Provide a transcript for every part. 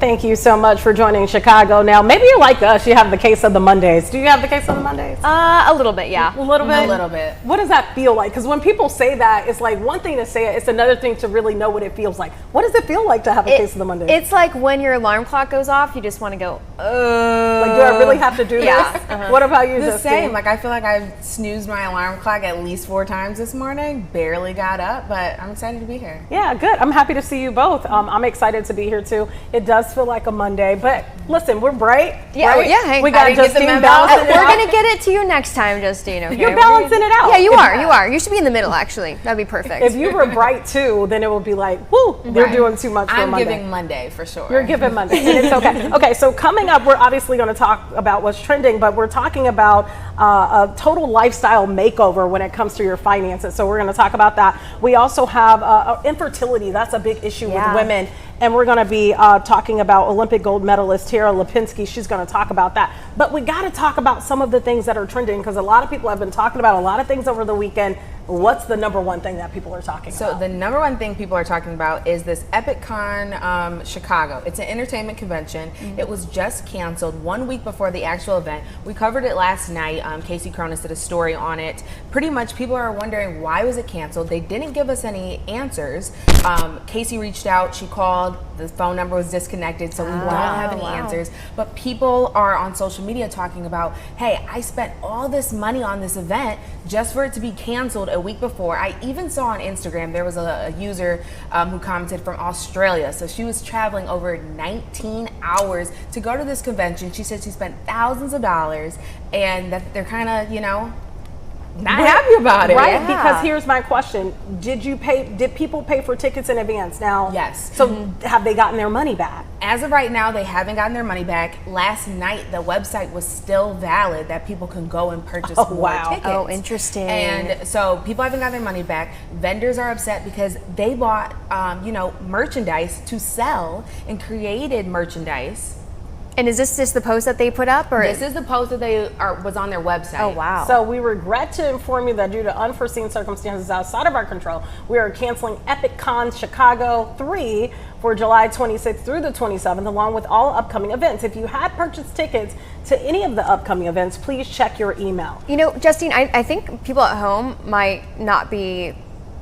Thank you so much for joining Chicago Now. Maybe you're like us, you have the case of the Mondays. Do you have the case of the Mondays? A little bit, yeah. A little bit? A little bit. What does that feel like? Because when people say that, it's like one thing to say it, it's another thing to really know what it feels like. What does it feel like to have a case of the Mondays? It's like when your alarm clock goes off, you just want to go, like, do I really have to do this? What about you, The Justine? same. Like, I feel like I've snoozed my alarm clock at least 4 times this morning. Barely got up, but I'm excited to be here. Yeah, good. I'm happy to see you both. I'm excited to be here too. It does feel like a Monday, but listen, we're bright. Yeah, right? yeah. Hey, we got Justine balancing it We're out. gonna get it to you next time, Justine. Okay? You're balancing it out. Yeah, you are. You are. You should be in the middle, actually. That'd be perfect. If you were bright too, then it would be like, whoo, they're doing too much for I'm Monday. giving Monday for sure. You're giving Monday, and it's okay. Okay, so coming up, we're obviously going to talk about what's trending, but we're talking about a total lifestyle makeover when it comes to your finances. So we're going to talk about that. We also have infertility. That's a big issue with women. And we're going to be talking about Olympic gold medalist Tara Lipinski. She's going to talk about that. But we got to talk about some of the things that are trending, because a lot of people have been talking about a lot of things over the weekend. What's the number one thing that people are talking about? So the number one thing people are talking about is this EpicCon Chicago. It's an entertainment convention. It was just canceled 1 week before the actual event. We covered it last night. Casey Cronus did a story on it. Pretty much people are wondering, why was it canceled? They didn't give us any answers. Casey reached out, she called, the phone number was disconnected, so we don't have any answers. But people are on social media talking about, hey, I spent all this money on this event just for it to be canceled a week before. I even saw on Instagram, there was a user who commented from Australia. So she was traveling over 19 hours to go to this convention. She said she spent thousands of dollars, and that they're kind of, you know, not happy about it. Right, because here's my question. Did people pay for tickets in advance now? Yes. So have they gotten their money back? As of right now, they haven't gotten their money back. Last night, the website was still valid that people can go and purchase more tickets. Oh, interesting. And so people haven't gotten their money back. Vendors are upset because they bought, merchandise to sell and created merchandise. And is this just the post that they put up, or This is the post that was on their website. Oh, wow. So we regret to inform you that due to unforeseen circumstances outside of our control, we are canceling EpicCon Chicago 3 for July 26th through the 27th, along with all upcoming events. If you had purchased tickets to any of the upcoming events, please check your email. You know, Justine, I think people at home might not be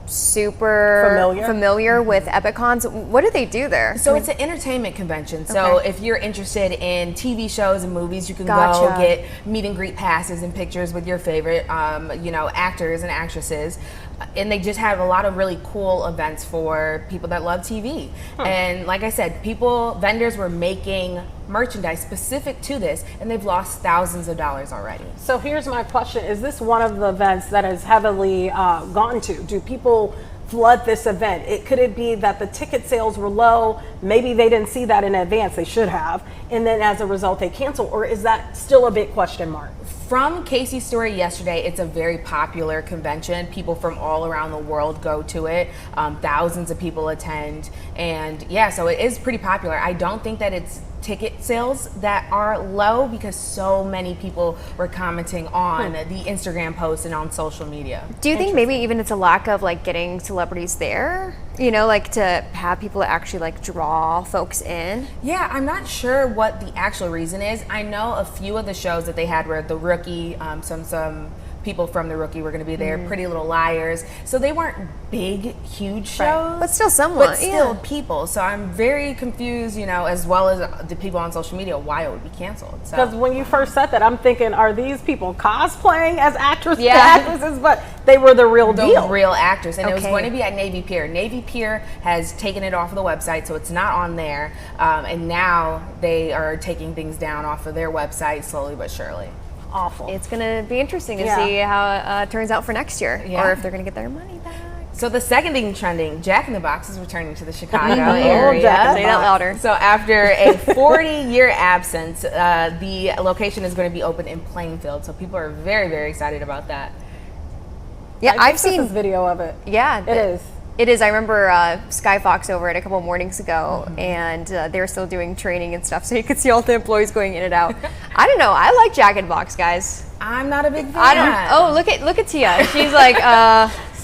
super familiar with EpicCons. What do they do there? So it's an entertainment convention. So if you're interested in TV shows and movies, you can go get meet and greet passes and pictures with your favorite, actors and actresses. And they just have a lot of really cool events for people that love TV. And like I said, vendors were making merchandise specific to this, and they've lost thousands of dollars already. So here's my question. Is this one of the events that is heavily gone to? Do people flood this event? Could it be that the ticket sales were low? Maybe they didn't see that in advance. They should have. And then as a result, they cancel. Or is that still a big question mark? From Casey's story yesterday, it's a very popular convention. People from all around the world go to it. Thousands of people attend. And yeah, so it is pretty popular. I don't think that it's ticket sales that are low, because so many people were commenting on the Instagram posts and on social media. Do you think maybe even it's a lack of like getting celebrities there? You know, like to have people actually like draw folks in? Yeah, I'm not sure what the actual reason is. I know a few of the shows that they had were The Rookie, some people from The Rookie were going to be there, Pretty Little Liars. So they weren't big, huge shows. But still somewhat. But still people. So I'm very confused, as well as the people on social media, why it would be canceled. Because when you first said that, I'm thinking, are these people cosplaying as actresses? But they were the real deal. The real actors. And it was going to be at Navy Pier. Navy Pier has taken it off of the website, so it's not on there. And now they are taking things down off of their website slowly but surely. Awful. It's going to be interesting to see how it turns out for next year, or if they're going to get their money back. So the second thing trending, Jack in the Box is returning to the Chicago area. Say that louder. So after a 40-year absence, the location is going to be open in Plainfield. So people are very, very excited about that. Yeah, I've seen this video of it. Yeah, it is. It is. I remember Sky Fox over it a couple mornings ago, and they were still doing training and stuff, so you could see all the employees going in and out. I don't know. I like Jack in the Box, guys. I'm not a big fan. I don't. Oh, look at Tia. She's like.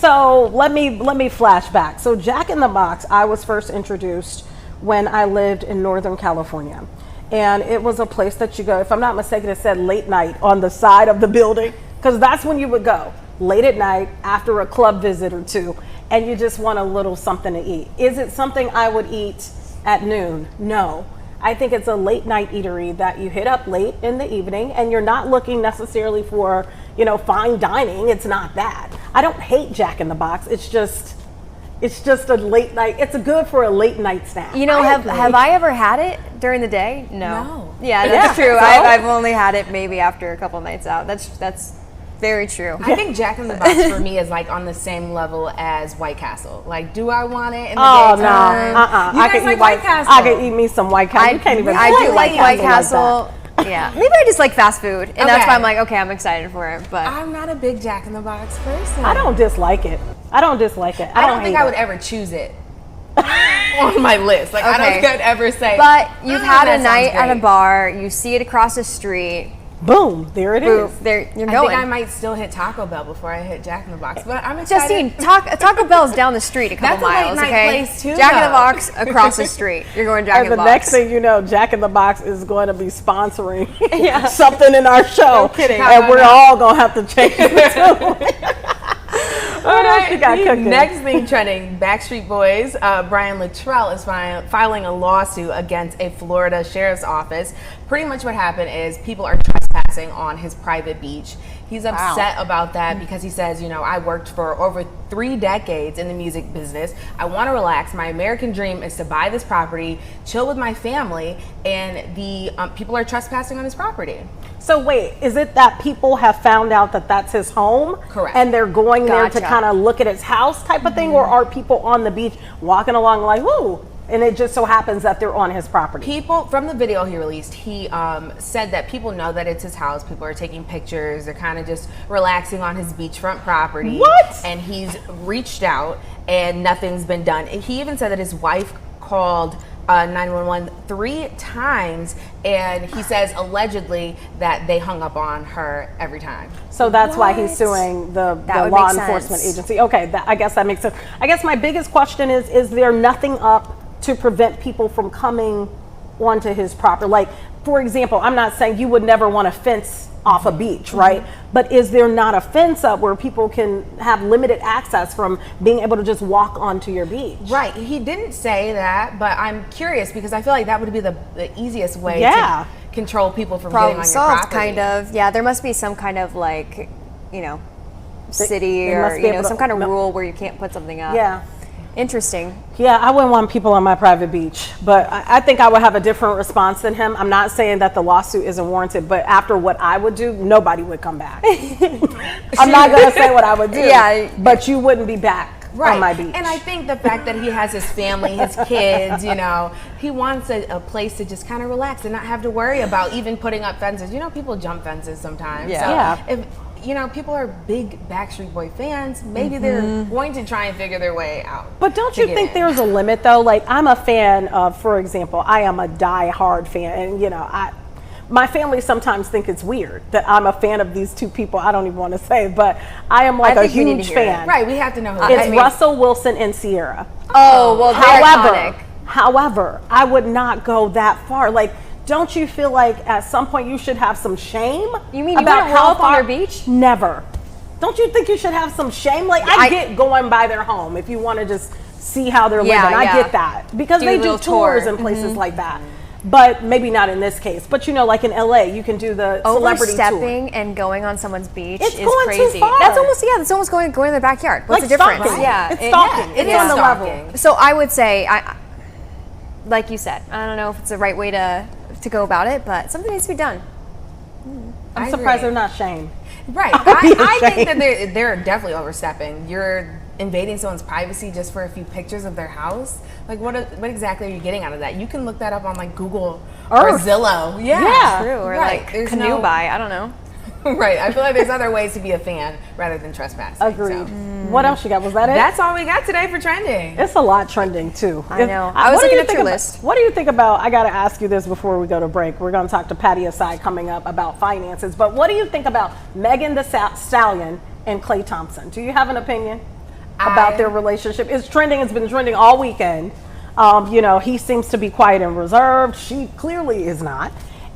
So let me flash back. So Jack in the Box, I was first introduced when I lived in Northern California. And it was a place that you go, if I'm not mistaken, it said late night on the side of the building, because that's when you would go, late at night after a club visit or two, and you just want a little something to eat. Is it something I would eat at noon? No. I think it's a late night eatery that you hit up late in the evening, and you're not looking necessarily for, you know, fine dining. It's not that. I don't hate Jack in the Box. It's just a late night. It's good for a late night snack. You know, have I ever had it during the day? No. Yeah, that's Yeah, true. so? I've only had it maybe after a couple nights out. That's very true. I think Jack in the Box for me is like on the same level as White Castle. Like, do I want it in the Oh, daytime? no. You I guys can like eat White Castle? I can eat me some White Castle. You can't even I play do like White Castle Castle. Yeah, maybe I just like fast food, and that's Okay. why I'm like, okay, I'm excited for it. But I'm not a big Jack in the Box person. I don't dislike it. I don't dislike it. I don't think hate I would it. ever choose it on my list. Like, I don't Okay. think I'd ever say. but you've had that a night sounds at a great." bar, you see it across the street, Boom, there it boom, is. there you're I going. think I might still hit Taco Bell before I hit Jack in the Box, but I'm excited. Justine, Taco Bell's down the street a couple That's a late miles, night okay? place too, Jack in the though. Box across the street. You're going Jack And in the the Box. next thing you know, Jack in the Box is going to be sponsoring something in our show. No kidding. And we're all going to have to change it too. What else you got The cooking? next thing trending, Backstreet Boys, Brian Luttrell is filing a lawsuit against a Florida sheriff's office. Pretty much what happened is people are trespassing on his private beach. He's upset about that because he says, you know, I worked for over 3 decades in the music business. I want to relax. My American dream is to buy this property, chill with my family, and the people are trespassing on his property. So wait, is it that people have found out that that's his home? Correct. And they're going there to Gotcha. kind of look at his house type of thing? Or are people on the beach walking along like, whoo, and it just so happens that they're on his property? People, from the video he released, he said that people know that it's his house. People are taking pictures. They're kind of just relaxing on his beachfront property. What? And he's reached out and nothing's been done. And he even said that his wife called 911 3 times, and he says allegedly that they hung up on her every time. So that's why he's What? suing the would law make enforcement sense. agency. Okay, I guess that makes sense. I guess my biggest question is there nothing up to prevent people from coming onto his property? Like, for example, I'm not saying you would never want a fence off a beach, right? But is there not a fence up where people can have limited access from being able to just walk onto your beach? Right. He didn't say that, but I'm curious because I feel like that would be the easiest way Yeah. to control people from Problem getting on your solved, property. kind of. Yeah, there must be some kind of like, you know, city they must or be you know able to- some kind of no. rule where you can't put something up. Yeah. Interesting. Yeah, I wouldn't want people on my private beach, but I think I would have a different response than him. I'm not saying that the lawsuit isn't warranted, but after what I would do, nobody would come back. I'm not going to say what I would do, Yeah. but you wouldn't be back on my beach. And I think the fact that he has his family, his kids, you know, he wants a place to just kind of relax and not have to worry about even putting up fences. You know, people jump fences sometimes. Yeah. So Yeah. if, you know, people are big Backstreet Boy fans, maybe they're going to try and figure their way out. But don't to you get think in. there's a limit though? Like, I'm a fan of, for example, I am a die-hard fan, and you know, my family sometimes think it's weird that I'm a fan of these two people. I don't even want to say, but I am like a think we need to huge hear it. fan. Right, we have to know who It's I mean, Russell Wilson and Sierra. Oh, well, they're iconic. However, I would not go that far. Like, don't you feel like at some point you should have some shame? You mean you about wouldn't roll how up on far? their beach? Never. Don't you think you should have some shame? Like, I I- get going by their home if you want to just see how they're Yeah, living. I yeah. get that because Do they a do little tours tour. and places like that. But maybe not in this case. But you know, like in LA, you can do the celebrity tour. Overstepping and going on someone's beach It's is going too crazy. far. That's almost going in the backyard. What's Like the difference? stalking. Yeah, It's stalking. it It's is on the level. stalking. So I would say, like you said, I don't know if it's the right way to go about it, but something needs to be done. I'm I surprised agree. they're not shamed. Right. be I think ashamed. that they're definitely overstepping. You're invading someone's privacy just for a few pictures of their house. Like, what exactly are you getting out of that? You can look that up on like Google or Earth. Zillow. Yeah. True, or Right. like There's canoe no- buy. I don't know. Right. I feel like there's other ways to be a fan rather than trespassing. Agreed. So. What else you got? Was that it? That's all we got today for trending. It's a lot trending too. I know. I was what do looking you at think your about- list. What do you think about? I got to ask you this before we go to break. We're going to talk to Patty Asai coming up about finances. But what do you think about Megan Thee Stallion and Klay Thompson? Do you have an opinion about their relationship? It's trending. It's been trending all weekend. You know, he seems to be quiet and reserved. She clearly is not.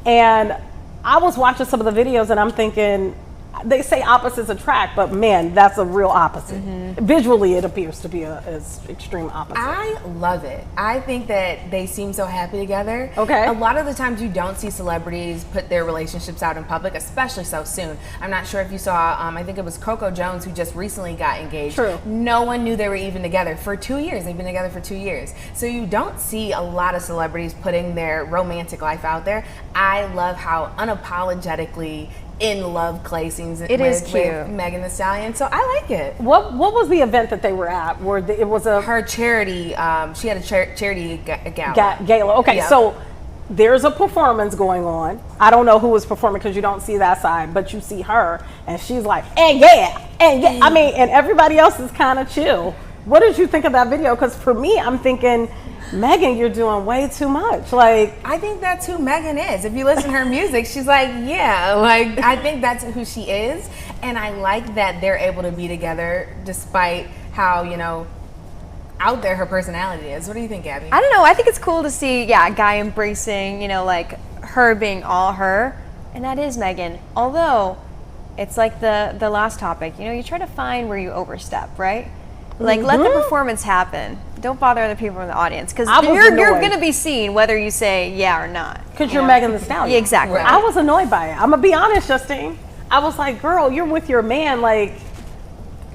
And I was watching some of the videos and I'm thinking, they say opposites attract, but man, that's a real opposite. Visually, it appears to be an extreme opposite. I love it. I think that they seem so happy together. Okay. A lot of the times you don't see celebrities put their relationships out in public, especially so soon. I'm not sure if you saw, I think it was Coco Jones who just recently got engaged. True. No one knew they were even together for 2 years. They've been together for 2 years. So you don't see a lot of celebrities putting their romantic life out there. I love how unapologetically in love Clay seems It is cute. with Megan Thee Stallion, so I like it. What was the event that they were at? Where it was a Her charity, she had a charity gala. gala. Okay, Yeah. so there's a performance going on. I don't know who was performing because you don't see that side, but you see her, and she's like, and yeah. I mean, and everybody else is kind of chill. What did you think of that video? Because for me, I'm thinking, Megan, you're doing way too much. Like, I think that's who Megan is. If you listen to her music, she's like, yeah, like I think that's who she is. And I like that they're able to be together despite how, you know, out there her personality is. What do you think, Abby? I don't know. I think it's cool to see, a guy embracing, like her being all her, and that is Megan. Although, it's like the last topic. You try to find where you overstep, right? Like, let the performance happen. Don't bother other people in the audience because you're going to be seen whether you say yeah or not. because you're Megan Thee Stallion. Yeah, exactly. Right. I was annoyed by it. I'm gonna be honest, Justine. I was like, girl, you're with your man. Like,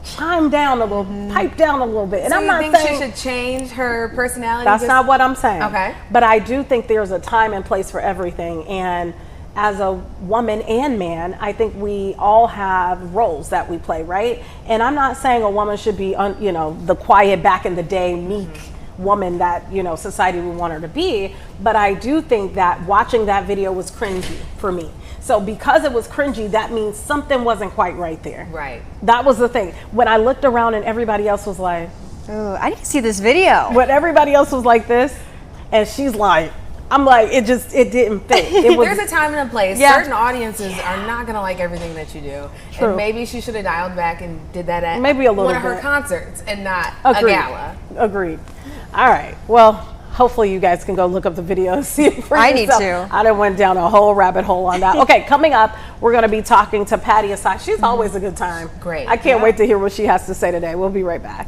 chime down a little, pipe down a little bit. And so I'm you not think saying she should change her personality? that's not what I'm saying. Okay. But I do think there's a time and place for everything. And as a woman and man, I think we all have roles that we play, right? And I'm not saying a woman should be, the quiet back in the day, meek woman that, society would want her to be. But I do think that watching that video was cringy for me. So because it was cringy, that means something wasn't quite right there. Right. That was the thing. When I looked around and everybody else was like, Ooh, I didn't see this video. when everybody else was like this, and she's like, I'm like, it didn't fit. It was, There's a time and a place. Yeah. Certain audiences are not going to like everything that you do. True. And maybe she should have dialed back and did that at Maybe a little one of her bit. concerts and not Agreed. a gala. Agreed. All right. Well, hopefully you guys can go look up the video and see it for I need yourself. to. I done went down a whole rabbit hole on that. Okay, coming up, we're going to be talking to Patty Asai. She's always a good time. Great. I can't Yeah. wait to hear what she has to say today. We'll be right back.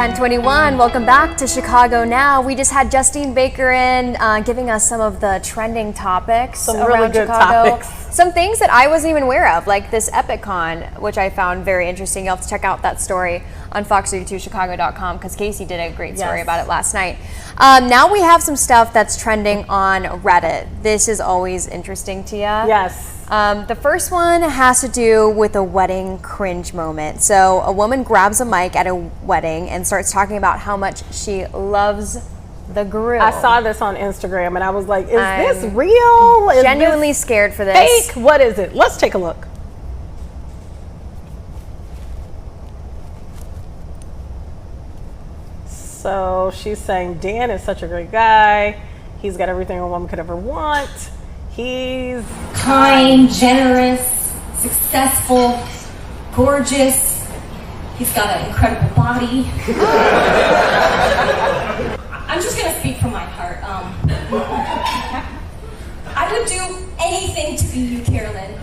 10:21. Welcome back to Chicago Now. We just had Justine Baker in giving us some of the trending topics Some around really good Chicago. topics. Some things that I wasn't even aware of, like this EpicCon, which I found very interesting. You'll have to check out that story on fox32chicago.com because Casey did a great story about it last night. Now we have some stuff that's trending on Reddit. This is always interesting to you. Yes. The first one has to do with a wedding cringe moment. So a woman grabs a mic at a wedding and starts talking about how much she loves the groom. I saw this on Instagram and I was like, is this real? Is genuinely this scared for this. fake? What is it? Let's take a look. So she's saying Dan is such a great guy. He's got everything a woman could ever want. He's kind, generous, successful, gorgeous. He's got an incredible body. I'm just gonna speak from my heart. I would do anything to be you, Carolyn.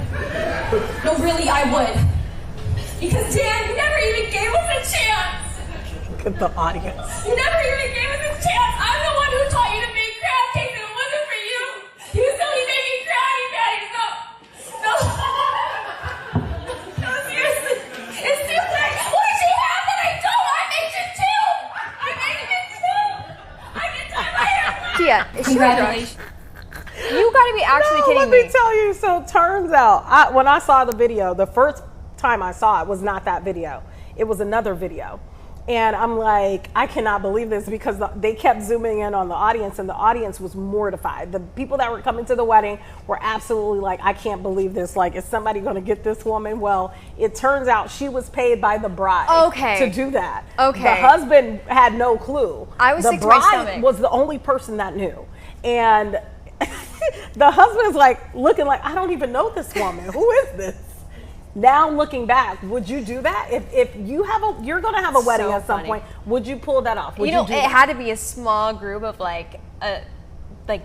No, really, I would. Because Dan, you never even gave us a chance. Look at the audience. You never even gave us a chance. I'm the one who taught you to make crab cakes, and it wasn't for you. You still be making crabby patties. No, seriously. It's too late. What does she have that I don't? I make it too. I make it too. I can tie my hair. Tia, is she Congratulations. You gotta be actually No, kidding let me tell you. So turns out, when I saw the video, the first time I saw it was not that video. It was another video. And I'm like, I cannot believe this because they kept zooming in on the audience and the audience was mortified. The people that were coming to the wedding were absolutely like, I can't believe this. Like, is somebody going to get this woman? Well, it turns out she was paid by the bride to do that. Okay. The husband had no clue. I was the sick to my bride stomach. was the only person that knew. And the husband is like looking like, I don't even know this woman. Who is this? Now looking back, would you do that? If you have you're gonna have a wedding at some point, would you pull that off? Would You know, do it that? had to be a small group of like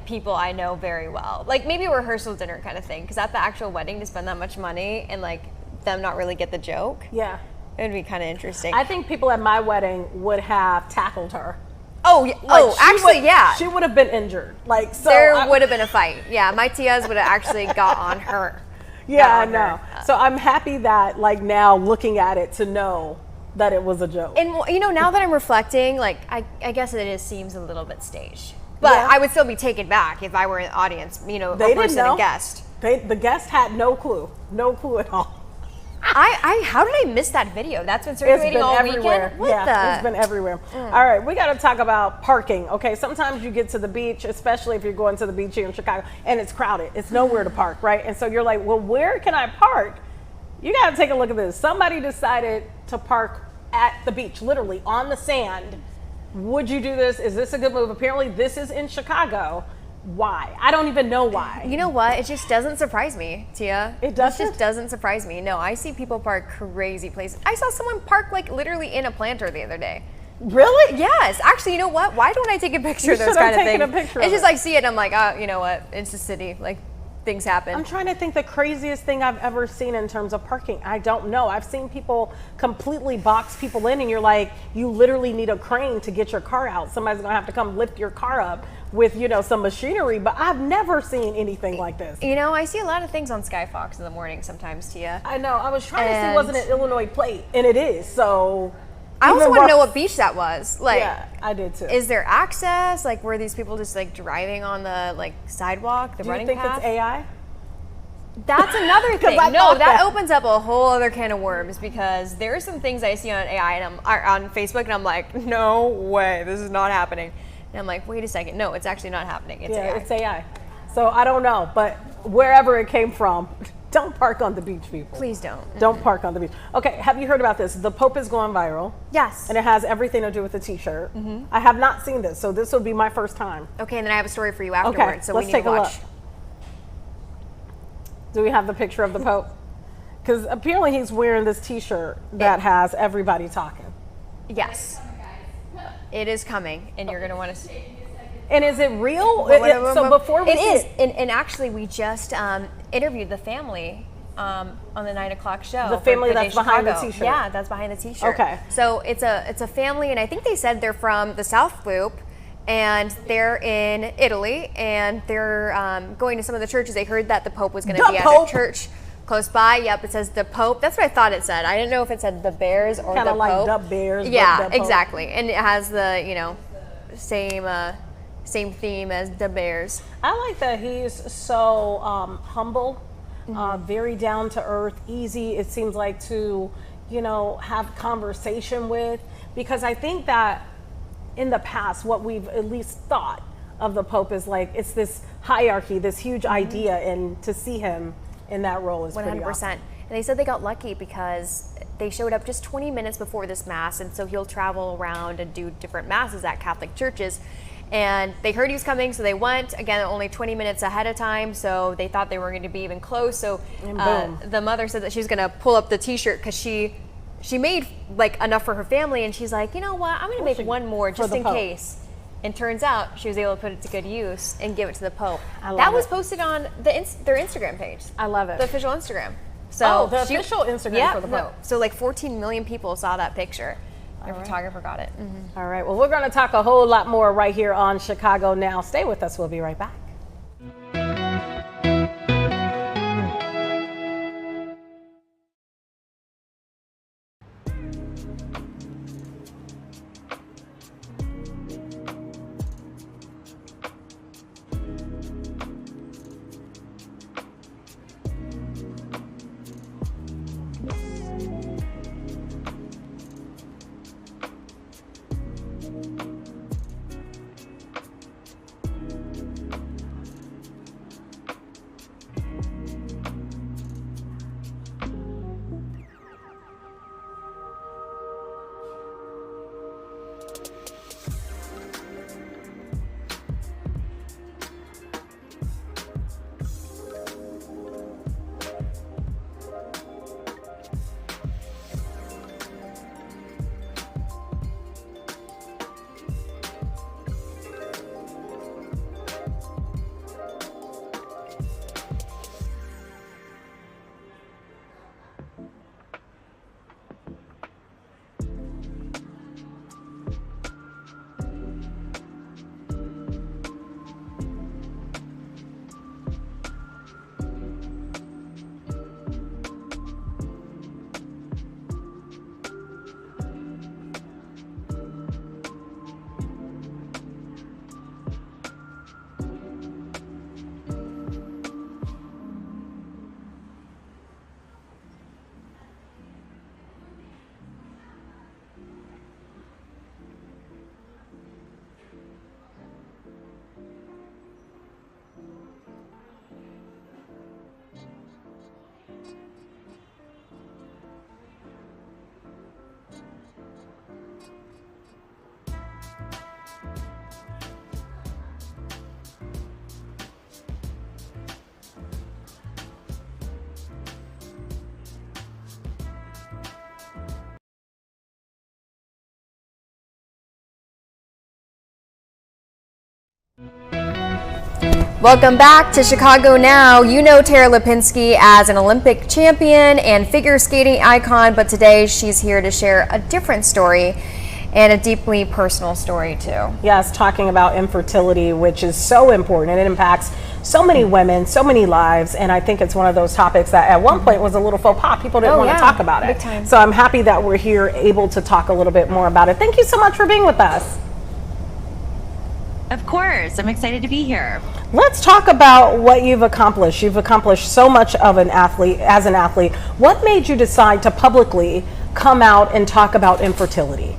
people I know very well. Like maybe a rehearsal dinner kind of thing. Because at the actual wedding, to spend that much money and like them not really get the joke, Yeah. it would be kind of interesting. I think people at my wedding would have tackled her. Oh, yeah. Like, Yeah. She would have been injured. Like, so There would have been a fight. Yeah, my tias would have actually got on her. Yeah, I know. So I'm happy that like now looking at it to know that it was a joke. And you know, now that I'm reflecting, like I guess it seems a little bit staged. But Yeah. I would still be taken back if I were in the audience, you know, They a didn't person, know. a guest. The guest had no clue at all. How did I miss that video? That's been It's circulating been all everywhere. weekend? What It's been everywhere. All right, we got to talk about parking. Okay, sometimes you get to the beach, especially if you're going to the beach here in Chicago, and it's crowded. It's nowhere to park, right? And so you're like, well, where can I park? You got to take a look at this. Somebody decided to park at the beach, literally on the sand. Would you do this? Is this a good move? Apparently, this is in Chicago. Why? I don't even know why. You know what? It just doesn't surprise me, Tia. It doesn't? It just doesn't surprise me. No, I see people park crazy places. I saw someone park like literally in a planter the other day. Really? Yes. Actually, you know what? Why don't I take a picture You of those should have kind of taken things? a picture It's of just it. like see it and I'm like, oh, you know what? It's the city. Like things happen. I'm trying to think the craziest thing I've ever seen in terms of parking. I don't know. I've seen people completely box people in and you're like, you literally need a crane to get your car out. Somebody's gonna have to come lift your car up with, you know, some machinery, but I've never seen anything like this. You know, I see a lot of things on Sky Fox in the morning sometimes, Tia. I know. I was trying to see And- wasn't an Illinois plate, and it is. So I also even want to know worse. what beach that was. Like, Yeah, I did too. is there access? Like, were these people just like driving on the like sidewalk, the Do you running think path? it's AI? That's another thing. I No, thought that that. opens up a whole other can of worms because there are some things I see on AI and on Facebook, and I'm like, no way, this is not happening. And I'm like, wait a second, no, it's actually not happening. It's Yeah, AI. it's AI. So I don't know, but wherever it came from, don't park on the beach, people. Please don't. Don't park on the beach. Okay, have you heard about this? The Pope is going viral. Yes. And it has everything to do with the T-shirt. I have not seen this, so this will be my first time. Okay, and then I have a story for you afterwards. Okay, so let's we need take to a watch. look. Do we have the picture of the Pope? Because apparently he's wearing this T-shirt that has everybody talking. Yes. It is coming, and you're gonna want to see. And is it real? So before we It see is, and actually we just interviewed the family on the 9 o'clock show. The for family Good Day that's behind the Chicago. t-shirt. Yeah, that's behind the t-shirt. Okay. So it's a family, and I think they said they're from the South Loop, and they're in Italy, and they're going to some of the churches. They heard that the Pope was going to The be at Pope? a church close by. Yep, it says the Pope. That's what I thought it said. I didn't know if it said the Bears or Kind the of like Pope. the Bears. but Yeah, the Pope. exactly. And it has the, same theme as the Bears. I like that he's so humble, very down to earth, easy. It seems like to, have conversation with, because I think that in the past, what we've at least thought of the Pope is like it's this hierarchy, this huge idea, and to see him in that role is 100%. pretty awesome. And they said they got lucky because they showed up just 20 minutes before this mass, and so he'll travel around and do different masses at Catholic churches. And they heard he was coming, so they went, again, only 20 minutes ahead of time, so they thought they were going to be even close. So the mother said that she was going to pull up the t-shirt because she made like enough for her family, and she's like, you know what, I'm going to make one more just in case. And turns out she was able to put it to good use and give it to the Pope. That was posted on their Instagram page. I love it. The official Instagram. So the official Instagram for the Pope. So like 14 million people saw that picture. Their photographer got it. Mm-hmm. All right. Well, we're going to talk a whole lot more right here on Chicago Now. Stay with us. We'll be right back. Welcome back to Chicago Now. You know Tara Lipinski as an Olympic champion and figure skating icon, but today she's here to share a different story and a deeply personal story too. Yes, talking about infertility, which is so important. It impacts so many women, so many lives, and I think it's one of those topics that at one point was a little faux pas. People didn't want to talk about it. Big time. So I'm happy that we're here able to talk a little bit more about it. Thank you so much for being with us. Of course, I'm excited to be here. Let's talk about what you've accomplished. You've accomplished so much as an athlete. What made you decide to publicly come out and talk about infertility?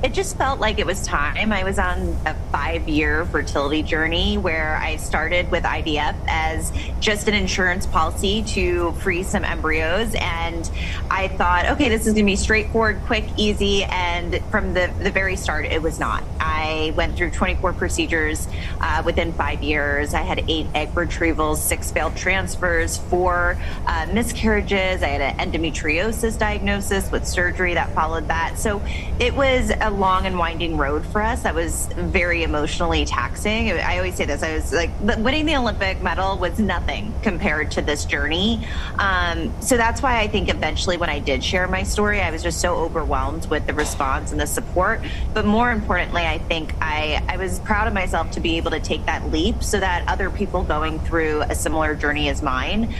It just felt like it was time. I was on a 5-year fertility journey where I started with IVF as just an insurance policy to freeze some embryos. And I thought, okay, this is gonna be straightforward, quick, easy. And from the very start, it was not. I went through 24 procedures within 5 years. I had 8 egg retrievals, 6 failed transfers, 4 miscarriages. I had an endometriosis diagnosis with surgery that followed that. So it was a long and winding road for us that was very emotionally taxing. I always say this, I was like, winning the Olympic medal was nothing compared to this journey. So that's why I think eventually when I did share my story, I was just so overwhelmed with the response and the support. But more importantly, I think I was proud of myself to be able to take that leap so that other people going through a similar journey as mine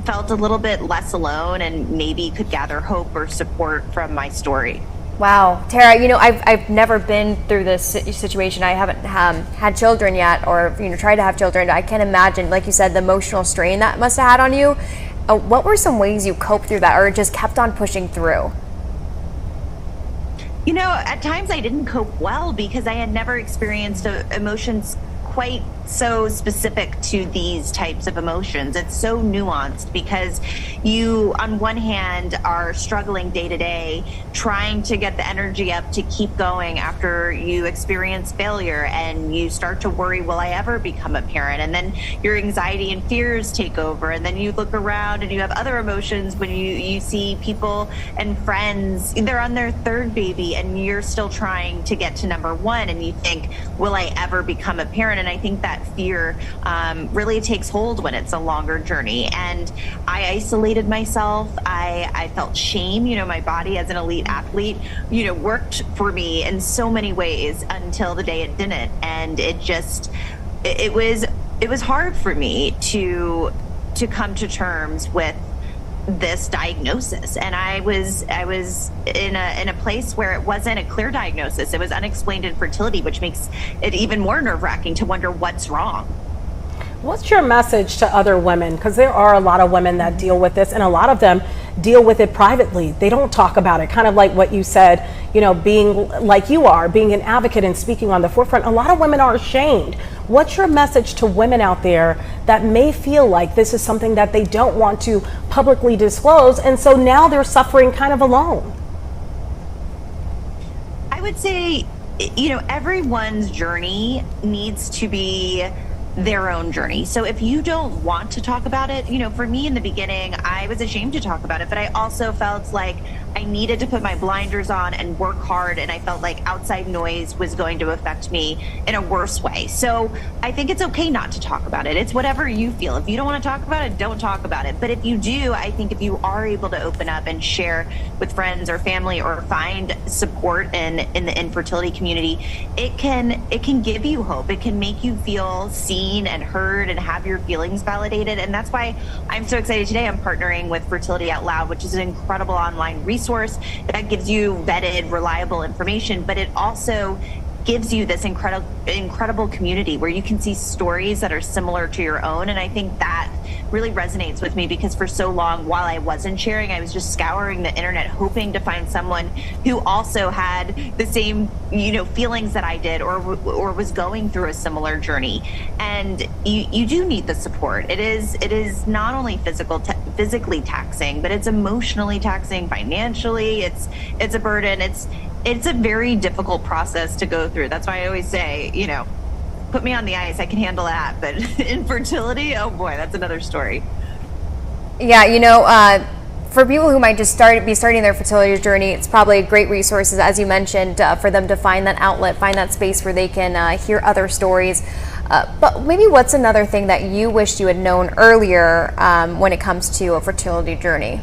felt a little bit less alone and maybe could gather hope or support from my story. Wow, Tara, I've never been through this situation. I haven't had children yet, or tried to have children. I can't imagine, like you said, the emotional strain that must have had on you. What were some ways you coped through that, or just kept on pushing through? At times I didn't cope well because I had never experienced emotions quite so specific to these types of emotions. It's so nuanced because you, on one hand, are struggling day to day, trying to get the energy up to keep going after you experience failure, and you start to worry, will I ever become a parent? And then your anxiety and fears take over, and then you look around and you have other emotions when you see people and friends, they're on their third baby and you're still trying to get to number one, and you think, will I ever become a parent? And I think that fear really takes hold when it's a longer journey. And I isolated myself. I felt shame. My body as an elite athlete, worked for me in so many ways until the day it didn't. And it was hard for me to come to terms with this diagnosis. And I was in a place where it wasn't a clear diagnosis. It was unexplained infertility, which makes it even more nerve-wracking to wonder what's wrong. What's your message to other women? Because there are a lot of women that deal with this, and a lot of them deal with it privately. They don't talk about it, kind of like what you said, being like you are, being an advocate and speaking on the forefront. A lot of women are ashamed. What's your message to women out there that may feel like this is something that they don't want to publicly disclose, and so now they're suffering kind of alone? I would say, everyone's journey needs to be their own journey. So if you don't want to talk about it, for me in the beginning, I was ashamed to talk about it, but I also felt like I needed to put my blinders on and work hard, and I felt like outside noise was going to affect me in a worse way. So I think it's okay not to talk about it. It's whatever you feel. If you don't want to talk about it, don't talk about it. But if you do, I think if you are able to open up and share with friends or family or find support in the infertility community, it can give you hope. It can make you feel seen and heard and have your feelings validated. And that's why I'm so excited today. I'm partnering with Fertility Out Loud, which is an incredible online resource that gives you vetted, reliable information, but it also gives you this incredible community where you can see stories that are similar to your own. And I think that really resonates with me because for so long, while I wasn't sharing, I was just scouring the internet, hoping to find someone who also had the same, feelings that I did or was going through a similar journey. And you do need the support. It is not only physically taxing, but it's emotionally taxing, financially. It's a burden. It's a very difficult process to go through. That's why I always say, put me on the ice, I can handle that. But infertility, oh boy, that's another story. Yeah, for people who might just be starting their fertility journey, it's probably a great resource, as you mentioned, for them to find that outlet, find that space where they can hear other stories. But maybe what's another thing that you wished you had known earlier when it comes to a fertility journey?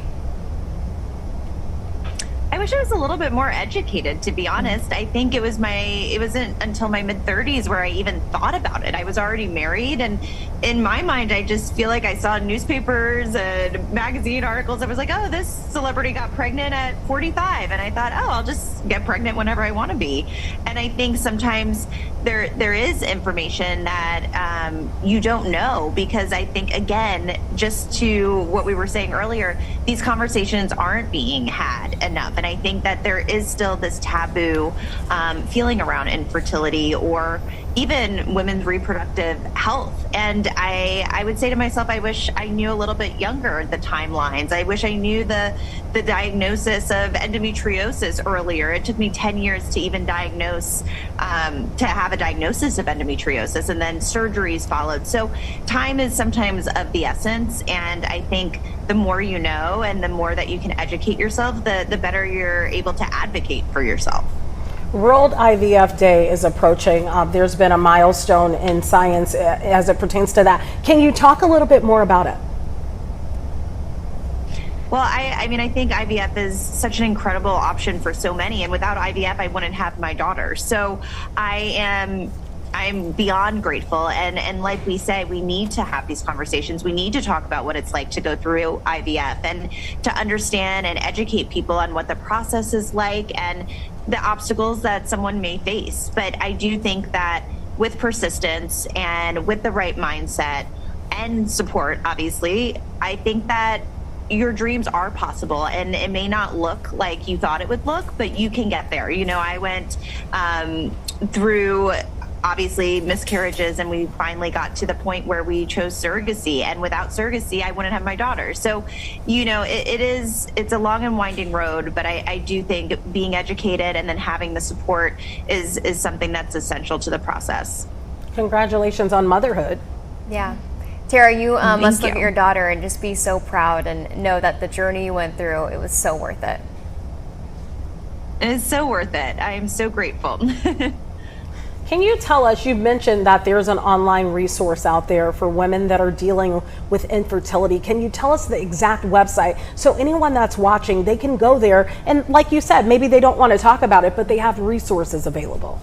I wish I was a little bit more educated, to be honest. I think it wasn't until my mid-30s where I even thought about it. I was already married, and in my mind, I just feel like I saw newspapers and magazine articles. I was like, oh, this celebrity got pregnant at 45. And I thought, oh, I'll just get pregnant whenever I want to be. And I think sometimes there is information that you don't know, because I think, again, just to what we were saying earlier, these conversations aren't being had enough. And I think that there is still this taboo feeling around infertility or even women's reproductive health. And I would say to myself, I wish I knew a little bit younger the timelines. I wish I knew the diagnosis of endometriosis earlier. It took me 10 years to even diagnose, to have a diagnosis of endometriosis, and then surgeries followed. So time is sometimes of the essence. And I think the more you know and the more that you can educate yourself, the better you're able to advocate for yourself. World IVF Day is approaching. There's been a milestone in science as it pertains to that. Can you talk a little bit more about it? Well, I mean, I think IVF is such an incredible option for so many, and without IVF, I wouldn't have my daughter. So I'm beyond grateful, and like we say, we need to have these conversations. We need to talk about what it's like to go through IVF and to understand and educate people on what the process is like and the obstacles that someone may face. But I do think that with persistence and with the right mindset and support, obviously, I think that your dreams are possible, and it may not look like you thought it would look, but you can get there. You know, I went through obviously miscarriages, and we finally got to the point where we chose surrogacy, and without surrogacy I wouldn't have my daughter. So, you know, it's a long and winding road, but I do think being educated and then having the support is something that's essential to the process. Congratulations on motherhood. Yeah. Tara, you must look you. at your daughter and just be so proud and know that the journey you went through, it was so worth it. It's so worth it. I am so grateful. Can you tell us, you mentioned that there's an online resource out there for women that are dealing with infertility. Can you tell us the exact website so anyone that's watching, they can go there and, like you said, maybe they don't want to talk about it, but they have resources available?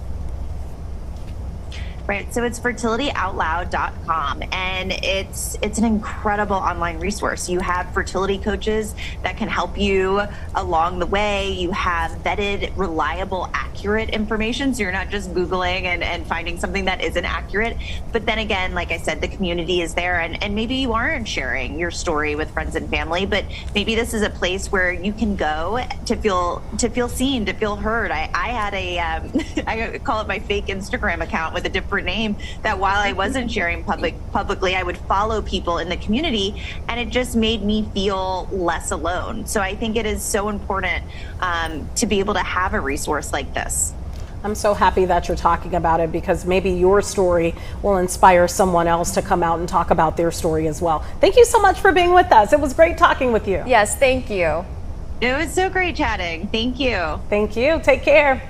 Right, so it's fertilityoutloud.com, and it's an incredible online resource. You have fertility coaches that can help you along the way. You have vetted, reliable, accurate information, so you're not just Googling and finding something that isn't accurate. But then again, like I said, the community is there, and maybe you aren't sharing your story with friends and family, but maybe this is a place where you can go to feel seen, to feel heard. I had I call it my fake Instagram account with a different name, that while I wasn't sharing publicly, I would follow people in the community, and it just made me feel less alone. So I think it is so important to be able to have a resource like this. I'm so happy that you're talking about it, because maybe your story will inspire someone else to come out and talk about their story as well. Thank you so much for being with us. It was great talking with you. Yes, thank you. It was so great chatting. Thank you. Thank you. Take care.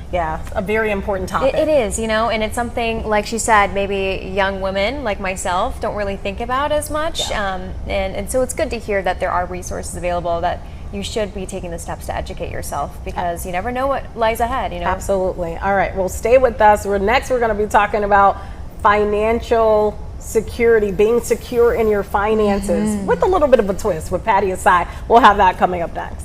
Yeah, a very important topic. It is, you know, and it's something, like she said, maybe young women like myself don't really think about as much. Yeah. And so it's good to hear that there are resources available, that you should be taking the steps to educate yourself, because you never know what lies ahead, you know? Absolutely. All right, well, stay with us. We're going to be talking about financial security, being secure in your finances, with a little bit of a twist with Patty aside. We'll have that coming up next.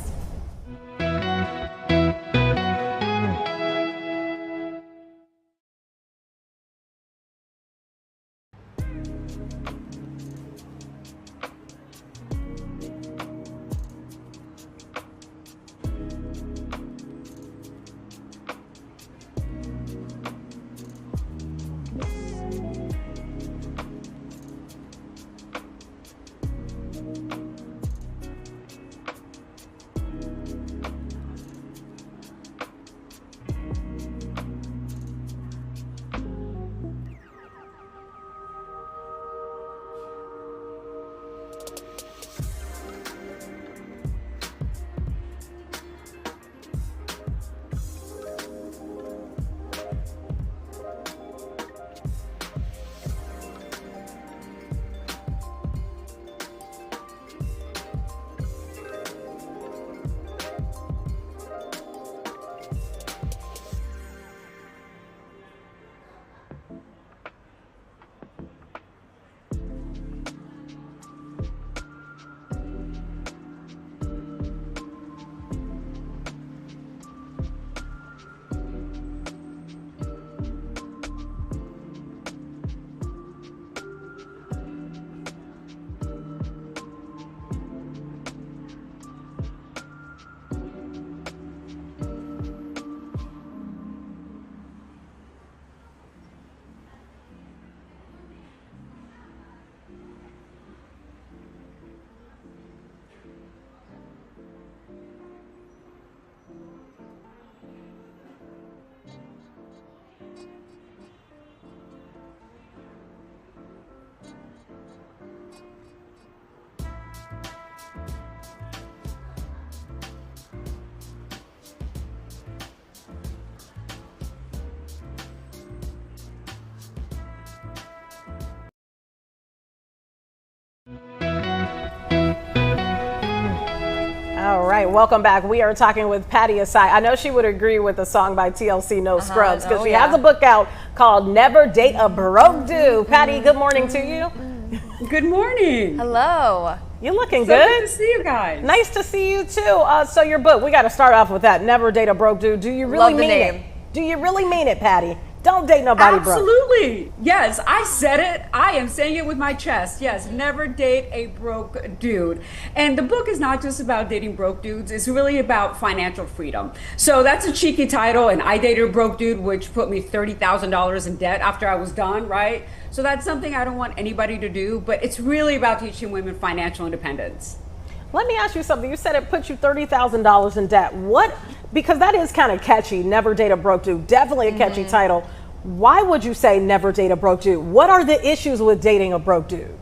right, welcome back. We are talking with Patty Asai. I know she would agree with the song by TLC, No Scrubs, because she has a book out called Never Date a Broke Dude. Patty, good morning to you. Good morning. Hello. You're looking So good. good to see you guys. Nice to see you too. So your book, we got to start off with that. Never Date a Broke Dude. Do you really Love the mean name. it? Do you really mean it, Patty? Don't date nobody broke. Absolutely. Yes, I said it. I am saying it with my chest. Yes, never date a broke dude. And the book is not just about dating broke dudes. It's really about financial freedom. So that's a cheeky title. And I dated a broke dude, which put me $30,000 in debt after I was done, right? So that's something I don't want anybody to do. But it's really about teaching women financial independence. Let me ask you something. You said it put you $30,000 in debt. What? Because that is kind of catchy. Never date a broke dude. Definitely a catchy title. Why would you say never date a broke dude? What are the issues with dating a broke dude?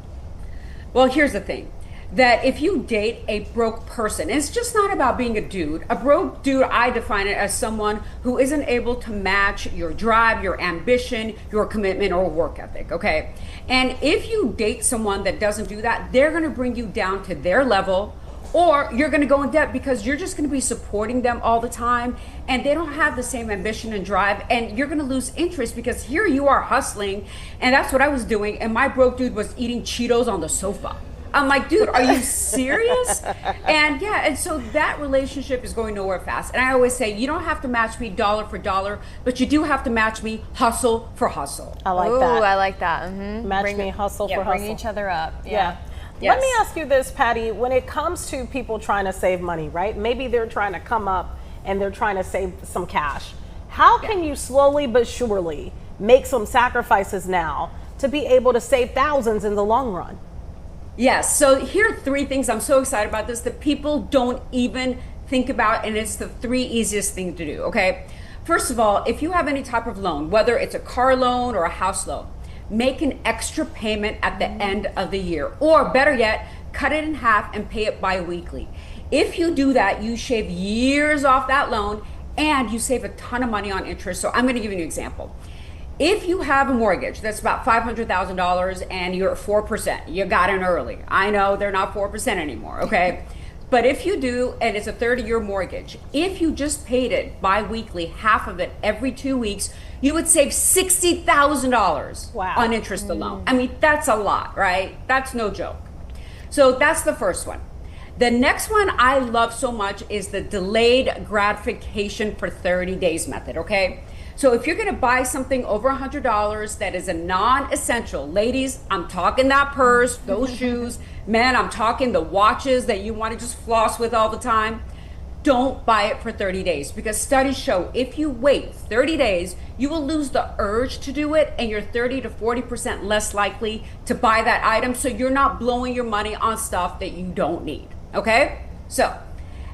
Well, here's the thing. That if you date a broke person, it's just not about being a dude. A broke dude, I define it as someone who isn't able to match your drive, your ambition, your commitment, or work ethic, okay? And if you date someone that doesn't do that, they're gonna bring you down to their level, or you're gonna go in debt because you're just gonna be supporting them all the time and they don't have the same ambition and drive, and you're gonna lose interest because here you are hustling, and that's what I was doing, and my broke dude was eating Cheetos on the sofa. I'm like, dude, are you serious? And yeah, and so that relationship is going nowhere fast. And I always say, you don't have to match me dollar for dollar, but you do have to match me hustle for hustle. I like Ooh, that. I like that. Mm-hmm. Match me hustle for hustle. Bring each other up. Yeah. Yes. Let me ask you this, Patty. When it comes to people trying to save money, right? Maybe they're trying to come up and they're trying to save some cash. How can you slowly but surely make some sacrifices now to be able to save thousands in the long run? Yes, so here are 3 things I'm so excited about this that people don't even think about, and it's the 3 easiest things to do, okay? First of all, if you have any type of loan, whether it's a car loan or a house loan, make an extra payment at the end of the year, or better yet, cut it in half and pay it bi-weekly. If you do that, you shave years off that loan and you save a ton of money on interest. So I'm going to give you an example. If you have a mortgage that's about $500,000 and you're at 4%, you got in early. I know they're not 4% anymore, okay? But if you do, and it's a 30-year mortgage, if you just paid it bi-weekly, half of it every 2 weeks, you would save $60,000 on interest alone. I mean, that's a lot, right? That's no joke. So that's the first one. The next one I love so much is the delayed gratification for 30 days method, okay? So if you're gonna buy something over $100 that is a non-essential, ladies, I'm talking that purse, those shoes, men, I'm talking the watches that you wanna just floss with all the time, don't buy it for 30 days because studies show if you wait 30 days, you will lose the urge to do it and you're 30 to 40% less likely to buy that item, so you're not blowing your money on stuff that you don't need, okay? So,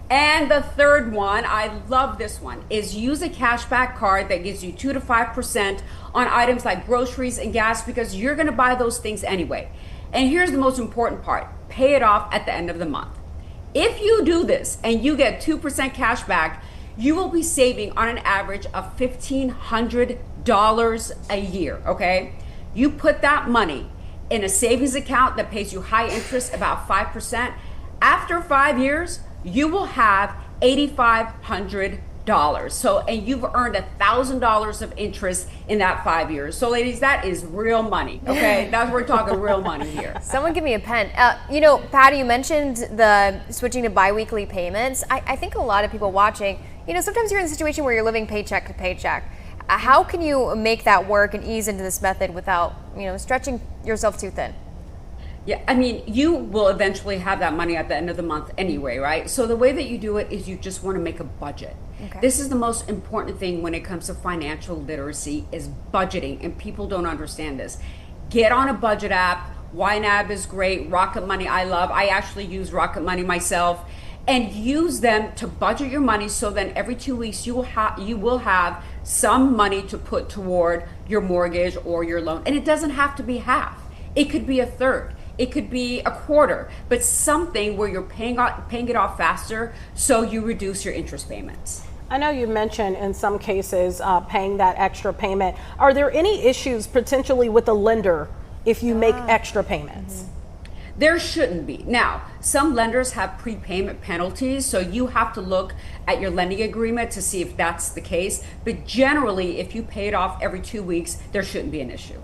and the third one, I love this one, is use a cashback card that gives you 2 to 5% on items like groceries and gas because you're gonna buy those things anyway. And here's the most important part, pay it off at the end of the month. If you do this and you get 2% cash back, you will be saving on an average of $1,500 a year, okay? You put that money in a savings account that pays you high interest, about 5%. After 5 years, you will have $8,500. So, and you've earned $1,000 of interest in that 5 years. So ladies, that is real money, okay? That's, we're talking real money here. Someone give me a pen. You know, Patty, you mentioned the switching to biweekly payments. I think a lot of people watching, you know, sometimes you're in a situation where you're living paycheck to paycheck. How can you make that work and ease into this method without, you know, stretching yourself too thin? Yeah, I mean, you will eventually have that money at the end of the month anyway, right? So the way that you do it is you just want to make a budget. Okay. This is the most important thing when it comes to financial literacy is budgeting, and people don't understand this. Get on a budget app. YNAB is great. Rocket Money, I love. I actually use Rocket Money myself, and use them to budget your money so then every 2 weeks you will have some money to put toward your mortgage or your loan. And it doesn't have to be half. It could be a third. It could be a quarter, but something where you're paying it off faster so you reduce your interest payments. I know you mentioned in some cases paying that extra payment. Are there any issues potentially with the lender if you make extra payments? There shouldn't be. Now, some lenders have prepayment penalties, so you have to look at your lending agreement to see if that's the case. But generally, if you pay it off every 2 weeks, there shouldn't be an issue.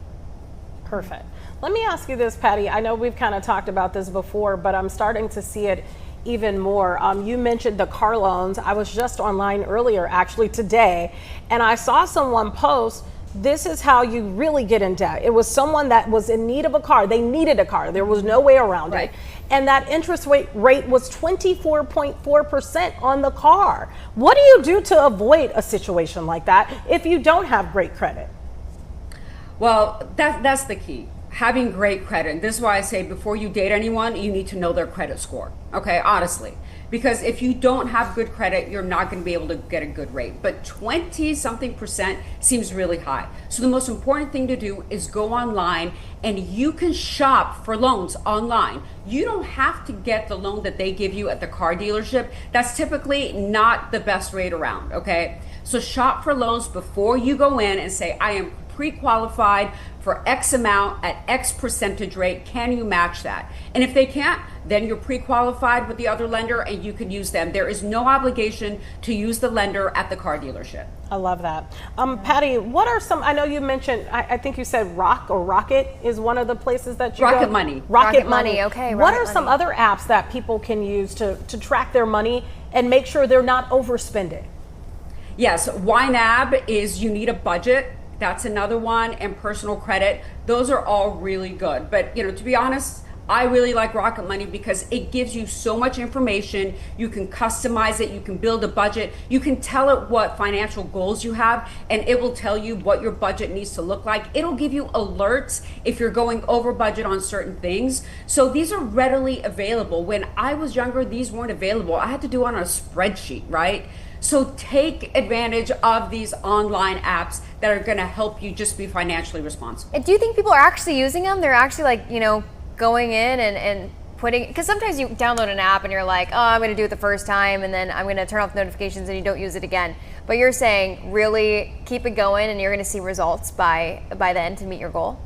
Perfect. Let me ask you this, Patty. I know we've kind of talked about this before, but I'm starting to see it even more. You mentioned the car loans. I was just online earlier, actually today, and I saw someone post, this is how you really get in debt. It was someone that was in need of a car. They needed a car. There was no way around it. And that interest rate was 24.4% on the car. What do you do to avoid a situation like that if you don't have great credit? Well, that's the key. Having great credit. And this is why I say before you date anyone, you need to know their credit score. Okay, honestly. Because if you don't have good credit, you're not going to be able to get a good rate. But 20-something% seems really high. So the most important thing to do is go online, and you can shop for loans online. You don't have to get the loan that they give you at the car dealership. That's typically not the best rate around, okay? So shop for loans before you go in and say, I am pre-qualified for X amount at X percentage rate. Can you match that? And if they can't, then you're pre-qualified with the other lender and you can use them. There is no obligation to use the lender at the car dealership. I love that. Patty, what are some, I know you mentioned, I think you said Rocket is one of the places that you Rocket go. Money. Rocket Money. Okay. What are some other apps that people can use to track their money and make sure they're not overspending? Yes, YNAB is you need a budget. That's another one, and personal credit. Those are all really good. But, to be honest, I really like Rocket Money because it gives you so much information. You can customize it. You can build a budget. You can tell it what financial goals you have, and it will tell you what your budget needs to look like. It'll give you alerts if you're going over budget on certain things. So these are readily available. When I was younger, these weren't available. I had to do it on a spreadsheet, right? So take advantage of these online apps that are going to help you just be financially responsible. Do you think people are actually using them? They're actually going in and putting, because sometimes you download an app and you're like, oh, I'm going to do it the first time and then I'm going to turn off notifications and you don't use it again. But you're saying really keep it going and you're going to see results by then to meet your goal?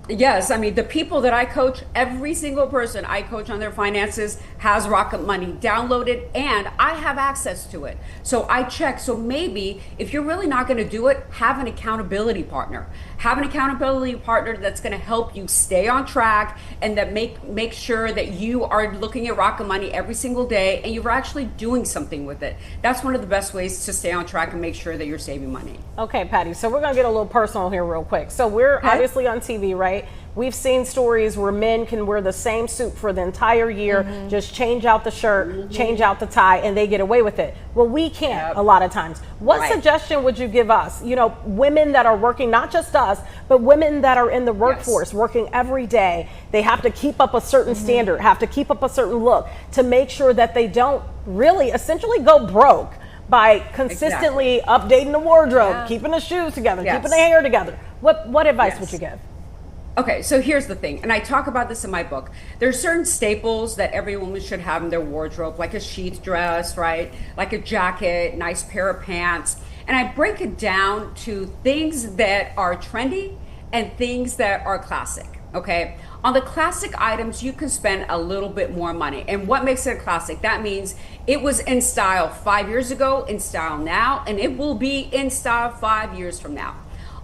Yes, I mean, the people that I coach, every single person I coach on their finances has Rocket Money downloaded, and I have access to it. So I check. So maybe if you're really not going to do it, have an accountability partner. Have an accountability partner that's going to help you stay on track and that make sure that you are looking at Rocket Money every single day and you're actually doing something with it. That's one of the best ways to stay on track and make sure that you're saving money. Okay, Patty, so we're going to get a little personal here real quick. So we're obviously on TV, right? We've seen stories where men can wear the same suit for the entire year, just change out the shirt, change out the tie, and they get away with it. Well, we can't a lot of times. What suggestion would you give us? Women that are working, not just us, but women that are in the workforce, working every day. They have to keep up a certain standard, have to keep up a certain look to make sure that they don't really essentially go broke by consistently updating the wardrobe, keeping the shoes together, keeping the hair together. What advice would you give? Okay, so here's the thing, and I talk about this in my book. There's certain staples that every woman should have in their wardrobe, like a sheath dress, right? Like a jacket, nice pair of pants. And I break it down to things that are trendy and things that are classic, okay? On the classic items, you can spend a little bit more money. And what makes it a classic? That means it was in style 5 years ago, in style now, and it will be in style 5 years from now.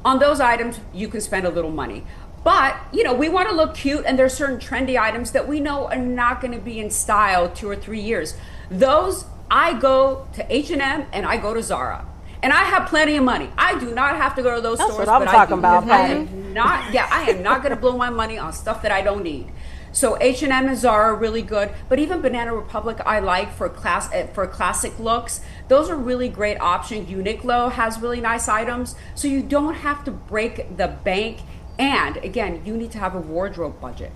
On those items, you can spend a little money. But, we want to look cute, and there's certain trendy items that we know are not going to be in style 2 or 3 years. Those, I go to H&M and I go to Zara. And I have plenty of money. I do not have to go to those stores. That's what I'm talking about, I am not going to blow my money on stuff that I don't need. So H&M and Zara are really good, but even Banana Republic I like for classic looks. Those are really great options. Uniqlo has really nice items, so you don't have to break the bank. And again, you need to have a wardrobe budget.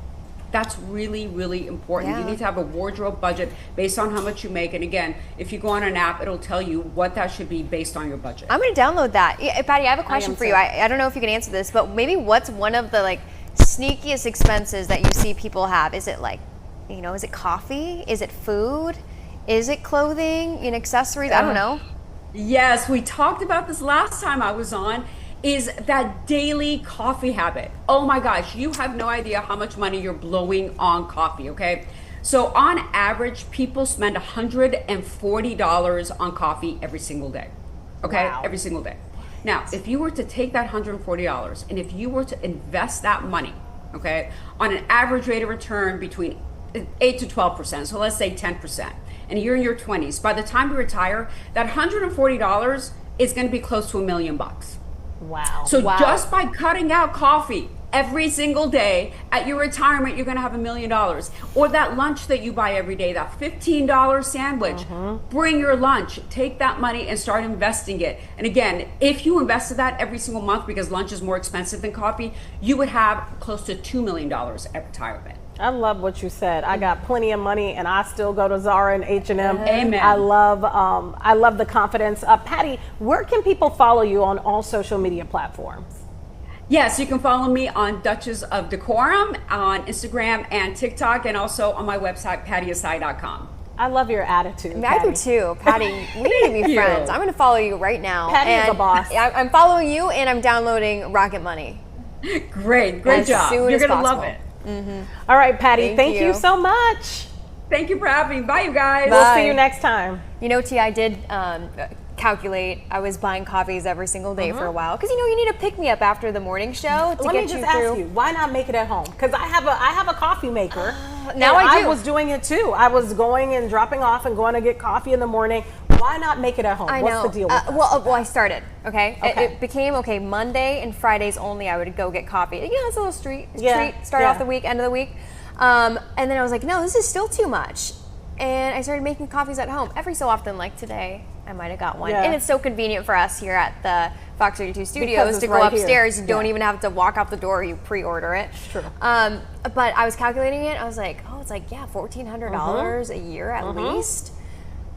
That's really, really important. You need to have a wardrobe budget based on how much you make. And again, if you go on an app, it'll tell you what that should be based on your budget. I'm going to download that. Patty, I have a question for you. I don't know if you can answer this, but maybe what's one of the sneakiest expenses that you see people have? Is it is it coffee? Is it food? Is it clothing and accessories? I don't know. Yes, we talked about this last time I was on. is that daily coffee habit. Oh my gosh, you have no idea how much money you're blowing on coffee, okay? So on average, people spend $140 on coffee every single day, okay? Wow. Every single day. Now, if you were to take that $140 and if you were to invest that money, okay, on an average rate of return between 8 to 12%, so let's say 10%, and you're in your 20s, by the time you retire, that $140 is going to be close to $1 million. Wow. So just by cutting out coffee every single day at your retirement, you're going to have $1 million. Or that lunch that you buy every day, that $15 sandwich, bring your lunch, take that money and start investing it. And again, if you invested that every single month, because lunch is more expensive than coffee, you would have close to $2 million at retirement. I love what you said. I got plenty of money, and I still go to Zara and H&M. Amen. I love the confidence. Patty, where can people follow you on all social media platforms? Yes, you can follow me on Duchess of Decorum on Instagram and TikTok, and also on my website, pattyasai.com. I love your attitude. I do too, Patty. We need to be you. friends. I'm going to follow you right now. Patty is a boss. I'm following you, and I'm downloading Rocket Money. Great As job. soon You're as going to love possible. it. All right, Patty, thank you. you so much. Thank you for having me. Bye, you guys. We'll Bye. see you next time. You know, T, I did calculate. I was buying coffees every single day for a while because you need a pick me up after the morning show to Let get me just you ask through. you, why not make it at home? Because I have a coffee maker. Now and I do. was doing it too. I was going and dropping off and going to get coffee in the morning. Why not make it at home? I What's know. the deal with that? Well, I started. Okay, Okay. It became Monday and Fridays only. I would go get coffee. It's a little treat. Start yeah. off the week, end of the week, and then I was like, no, this is still too much. And I started making coffees at home every so often. Like today, I might have got one, Yeah. and it's so convenient for us here at the Fox 32 Because Studios it's to go right here. upstairs. You don't Yeah. even have to walk out the door. You pre-order it. True. But I was calculating it. I was like, it's like $1,400 a year at least.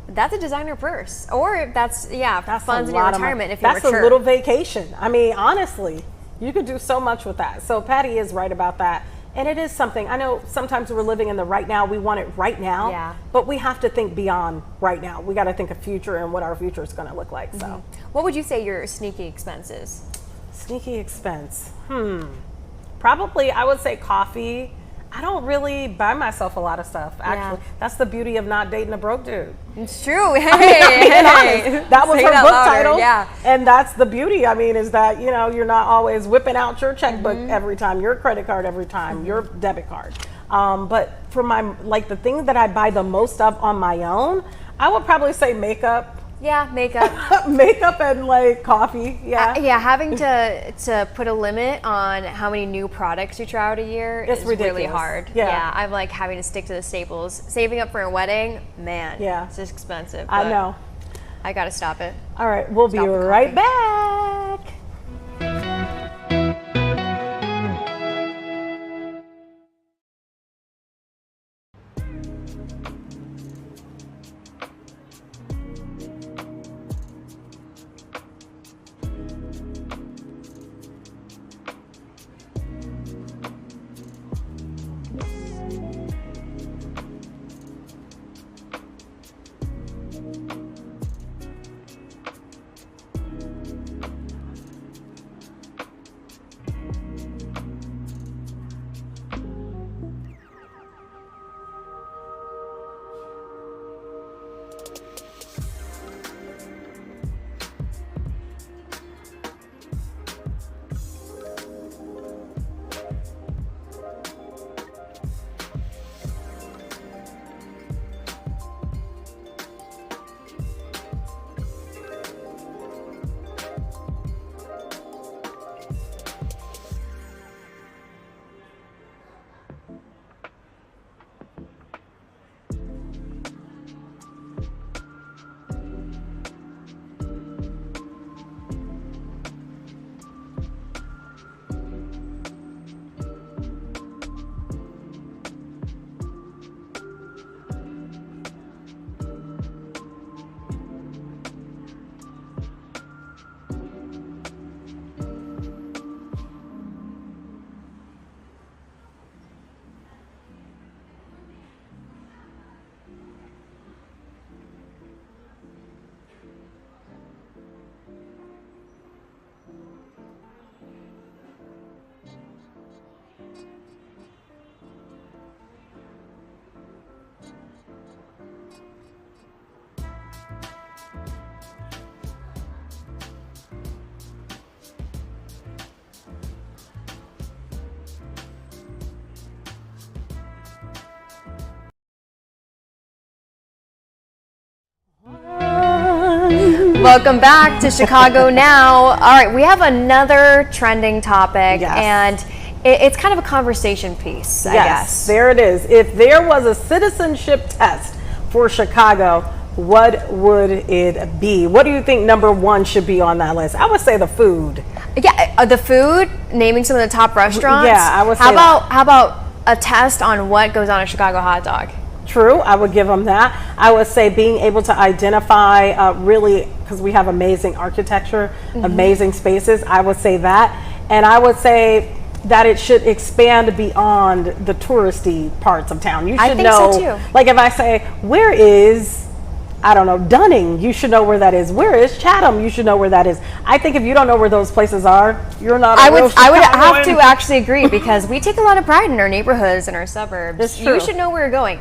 That's a designer purse, or that's funds in your retirement if you're That's mature. a little vacation. I mean, honestly, you could do so much with that. So Patty is right about that. And it is something, I know sometimes we're living in the right now, we want it right now, Yeah. but we have to think beyond right now. We got to think of future and what our future is going to look like. So What would you say your sneaky expense is? sneaky expense. Probably I would say coffee. I don't really buy myself a lot of stuff, actually. That's the beauty of not dating a broke dude. It's true. Being honest. That was Say her that book louder, title. yeah. And that's the beauty. I mean, is that, you're not always whipping out your checkbook every time, your credit card every time, your debit card. But for the thing that I buy the most of on my own, I would probably say makeup. Yeah, makeup. Makeup and coffee. Yeah. Having to put a limit on how many new products you try out a year It's is really ridiculous. hard. Yeah. I'm having to stick to the staples. Saving up for a wedding, man. Yeah. It's just expensive. I but know. I gotta stop it. All right. We'll be Stop the right coffee. back. Welcome back to Chicago Now. All right, we have another trending topic, Yes. and it's kind of a conversation piece, I guess. There it is. If there was a citizenship test for Chicago, what would it be? What do you think number one should be on that list? I would say the food. Yeah, the food, naming some of the top restaurants. Yeah, I would say How about a test on what goes on a Chicago hot dog? True, I would give them that. I would say being able to identify really, because we have amazing architecture, amazing spaces, I would say that. And I would say that it should expand beyond the touristy parts of town. You should think know, so too. like if I say, where is, I don't know, Dunning, you should know where that is. Where is Chatham? You should know where that is. I think if you don't know where those places are, you're not I a real would have Chicagoan. to actually agree, because we take a lot of pride in our neighborhoods and our suburbs. It's true. You should know where you're going,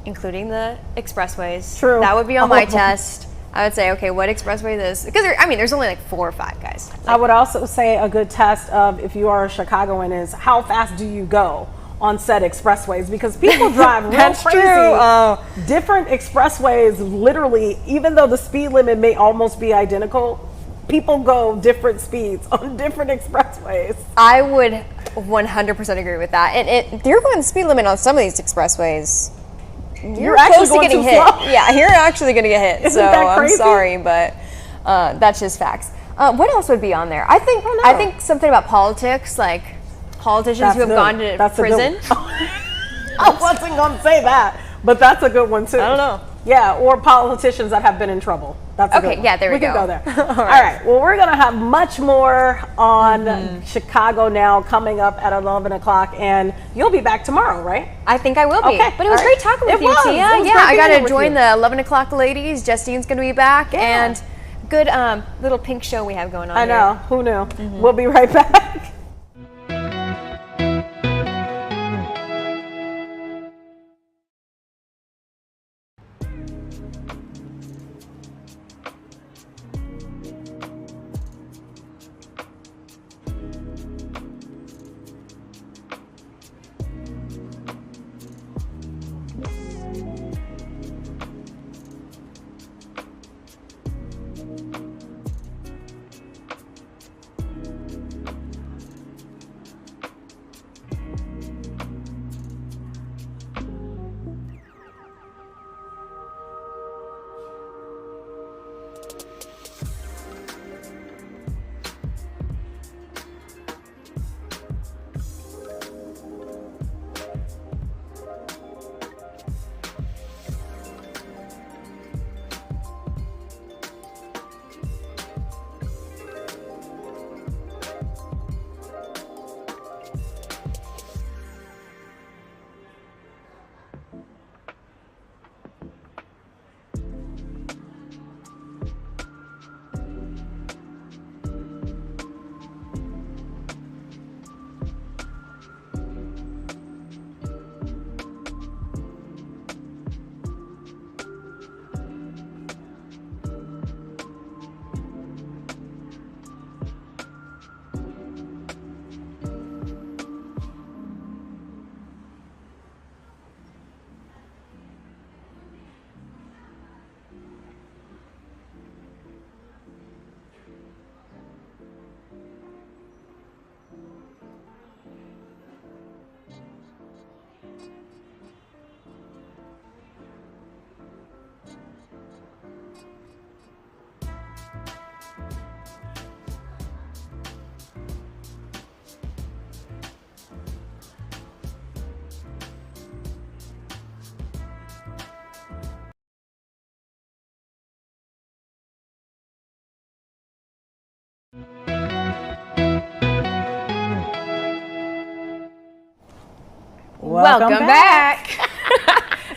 including the expressways. True. That would be on my All of them. test. I would say, okay, what expressway is this? Because there's only like 4 or 5 guys. I would also say a good test of if you are a Chicagoan is how fast do you go on said expressways, because people drive real That's crazy. true. Different expressways, literally, even though the speed limit may almost be identical, people go different speeds on different expressways. I would 100% agree with that. And you're going the speed limit on some of these expressways. You're actually close to going getting too hit. slow. Yeah, you're actually going to get hit. Isn't so that I'm crazy? sorry, but that's just facts. What else would be on there? I think know. I think something about politics, like politicians who have gone to That's a good prison. one. I wasn't going to say that, but that's a good one too. I don't know. Yeah, or politicians that have been in trouble. That's a Okay, good one. yeah, there we We can go. go there. All right. Well, we're going to have much more on Chicago Now coming up at 11 o'clock, and you'll be back tomorrow, right? I think I will be. Okay, But it was all great right. talking It with you, was. Tia. It was Yeah, great I being got here to with join you. the 11 o'clock ladies. Justine's going to be back, Yeah. and good little pink show we have going on I here. know. Who knew? We'll be right back. Welcome back.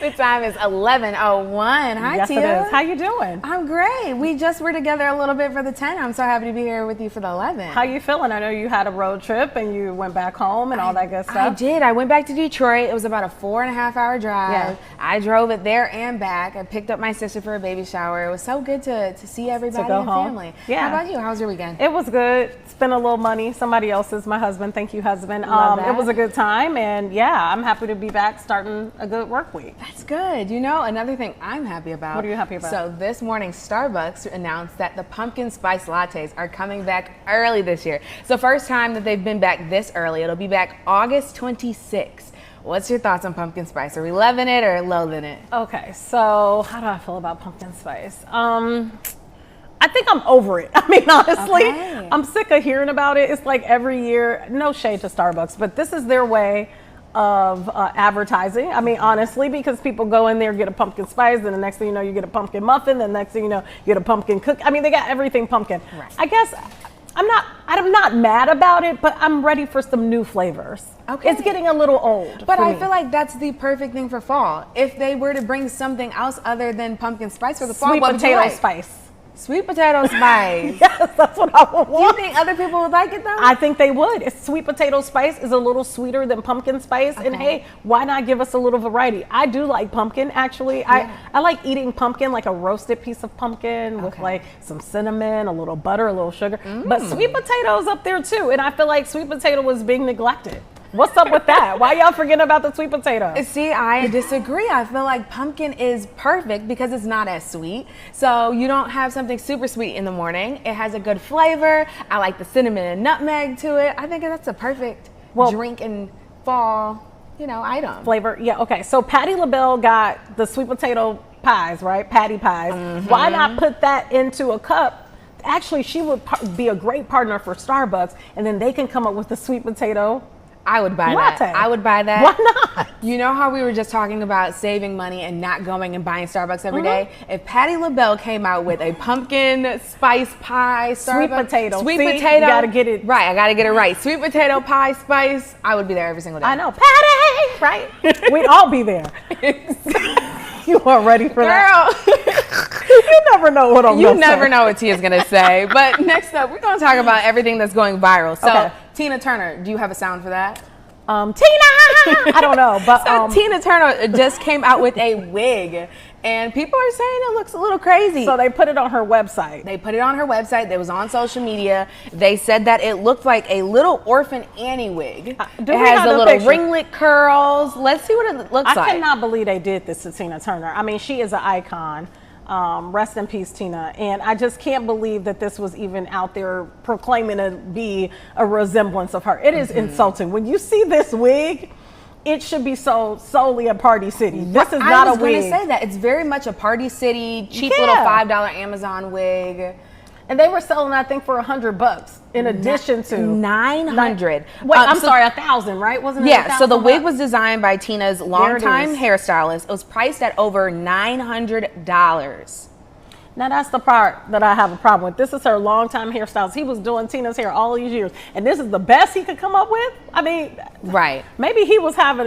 The time is 11:01. Hi, Yes, Tia. it is. How you doing? I'm great. We just were together a little bit for the 10. I'm so happy to be here with you for the 11. How you feeling? I know you had a road trip and you went back home and all that good stuff. I did. I went back to Detroit. It was about a 4.5-hour drive. Yeah. I drove it there and back. I picked up my sister for a baby shower. It was so good to see everybody go and home. family. Yeah. How about you? How was your weekend? It was good. Spent a little money. Somebody else's, my husband. Thank you, husband. Love It that. was a good time, and yeah, I'm happy to be back starting a good work week. That's good. You know, another thing I'm happy about. What are you happy about? So this morning, Starbucks announced that the pumpkin spice lattes are coming back early this year. So first time that they've been back this early. It'll be back August 26th. What's your thoughts on pumpkin spice? Are we loving it or loathing it? Okay, so how do I feel about pumpkin spice? I think I'm over it. I mean, honestly, Okay. I'm sick of hearing about it. It's like every year, no shade to Starbucks, but this is their way of advertising. I mean, honestly, because people go in there, get a pumpkin spice, then the next thing you know, you get a pumpkin muffin, then the next thing you know, you get a pumpkin cookie. I mean, they got everything pumpkin. Right. I guess I'm not mad about it, but I'm ready for some new flavors. Okay. It's getting a little old. But for I me. feel like that's the perfect thing for fall. If they were to bring something else other than pumpkin spice for the fall, sweet what would you potato like? spice. Sweet potato spice. Yes, that's what I would Do you want. think other people would like it though? I think they would. It's sweet potato spice is a little sweeter than pumpkin spice. And Okay. hey, why not give us a little variety? I do like pumpkin, actually. Yeah. I like eating pumpkin, like a roasted piece of pumpkin with Okay. like some cinnamon, a little butter, a little sugar. But sweet potato's up there too. And I feel like sweet potato was being neglected. What's up with that? Why y'all forgetting about the sweet potato? See, I disagree. I feel like pumpkin is perfect because it's not as sweet. So you don't have something super sweet in the morning. It has a good flavor. I like the cinnamon and nutmeg to it. I think that's a perfect drink and fall, item. Flavor, yeah, okay. So Patti LaBelle got the sweet potato pies, right? Patty pies. Why not put that into a cup? Actually, she would be a great partner for Starbucks, and then they can come up with the sweet potato I would buy latte. that. I would buy that. Why not? You know how we were just talking about saving money and not going and buying Starbucks every day? If Patti LaBelle came out with a pumpkin spice pie, Sweet potato. sweet See, you potato, gotta get it- right. I gotta get it right. Sweet potato pie spice. I would be there every single day. I know, Patty, right? We'd all be there. You are ready for that? Girl, You never know what I'm you gonna never say. know what Tia's gonna say. But next up, we're gonna talk about everything that's going viral. So, Okay. Tina Turner, do you have a sound for that? Tina! I don't know, but So Tina Turner just came out with a wig, and people are saying it looks a little crazy. so they put it on her website. They put it on her website. It was on social media. They said that it looked like a little Orphan Annie wig. Do It we has have the the little picture? ringlet curls. Let's see what it looks I like. cannot believe they did this to Tina Turner. I mean, she is an icon. Rest in peace, Tina. And I just can't believe that this was even out there proclaiming to be a resemblance of her. It is insulting. When you see this wig, it should be sold solely at Party City. This is not a I was going wig. to say that. It's very much a Party City, cheap Yeah. little $5 Amazon wig. And they were selling, I think, for $100 in addition to 900. Wait, I'm So- sorry, 1,000, right? Wasn't it? Yeah, so the $1,000? wig was designed by Tina's longtime is. hairstylist. It was priced at over $900. Now that's the part that I have a problem with. This is her longtime hairstylist. He was doing Tina's hair all these years, and this is the best he could come up with. I mean, Right. maybe he was having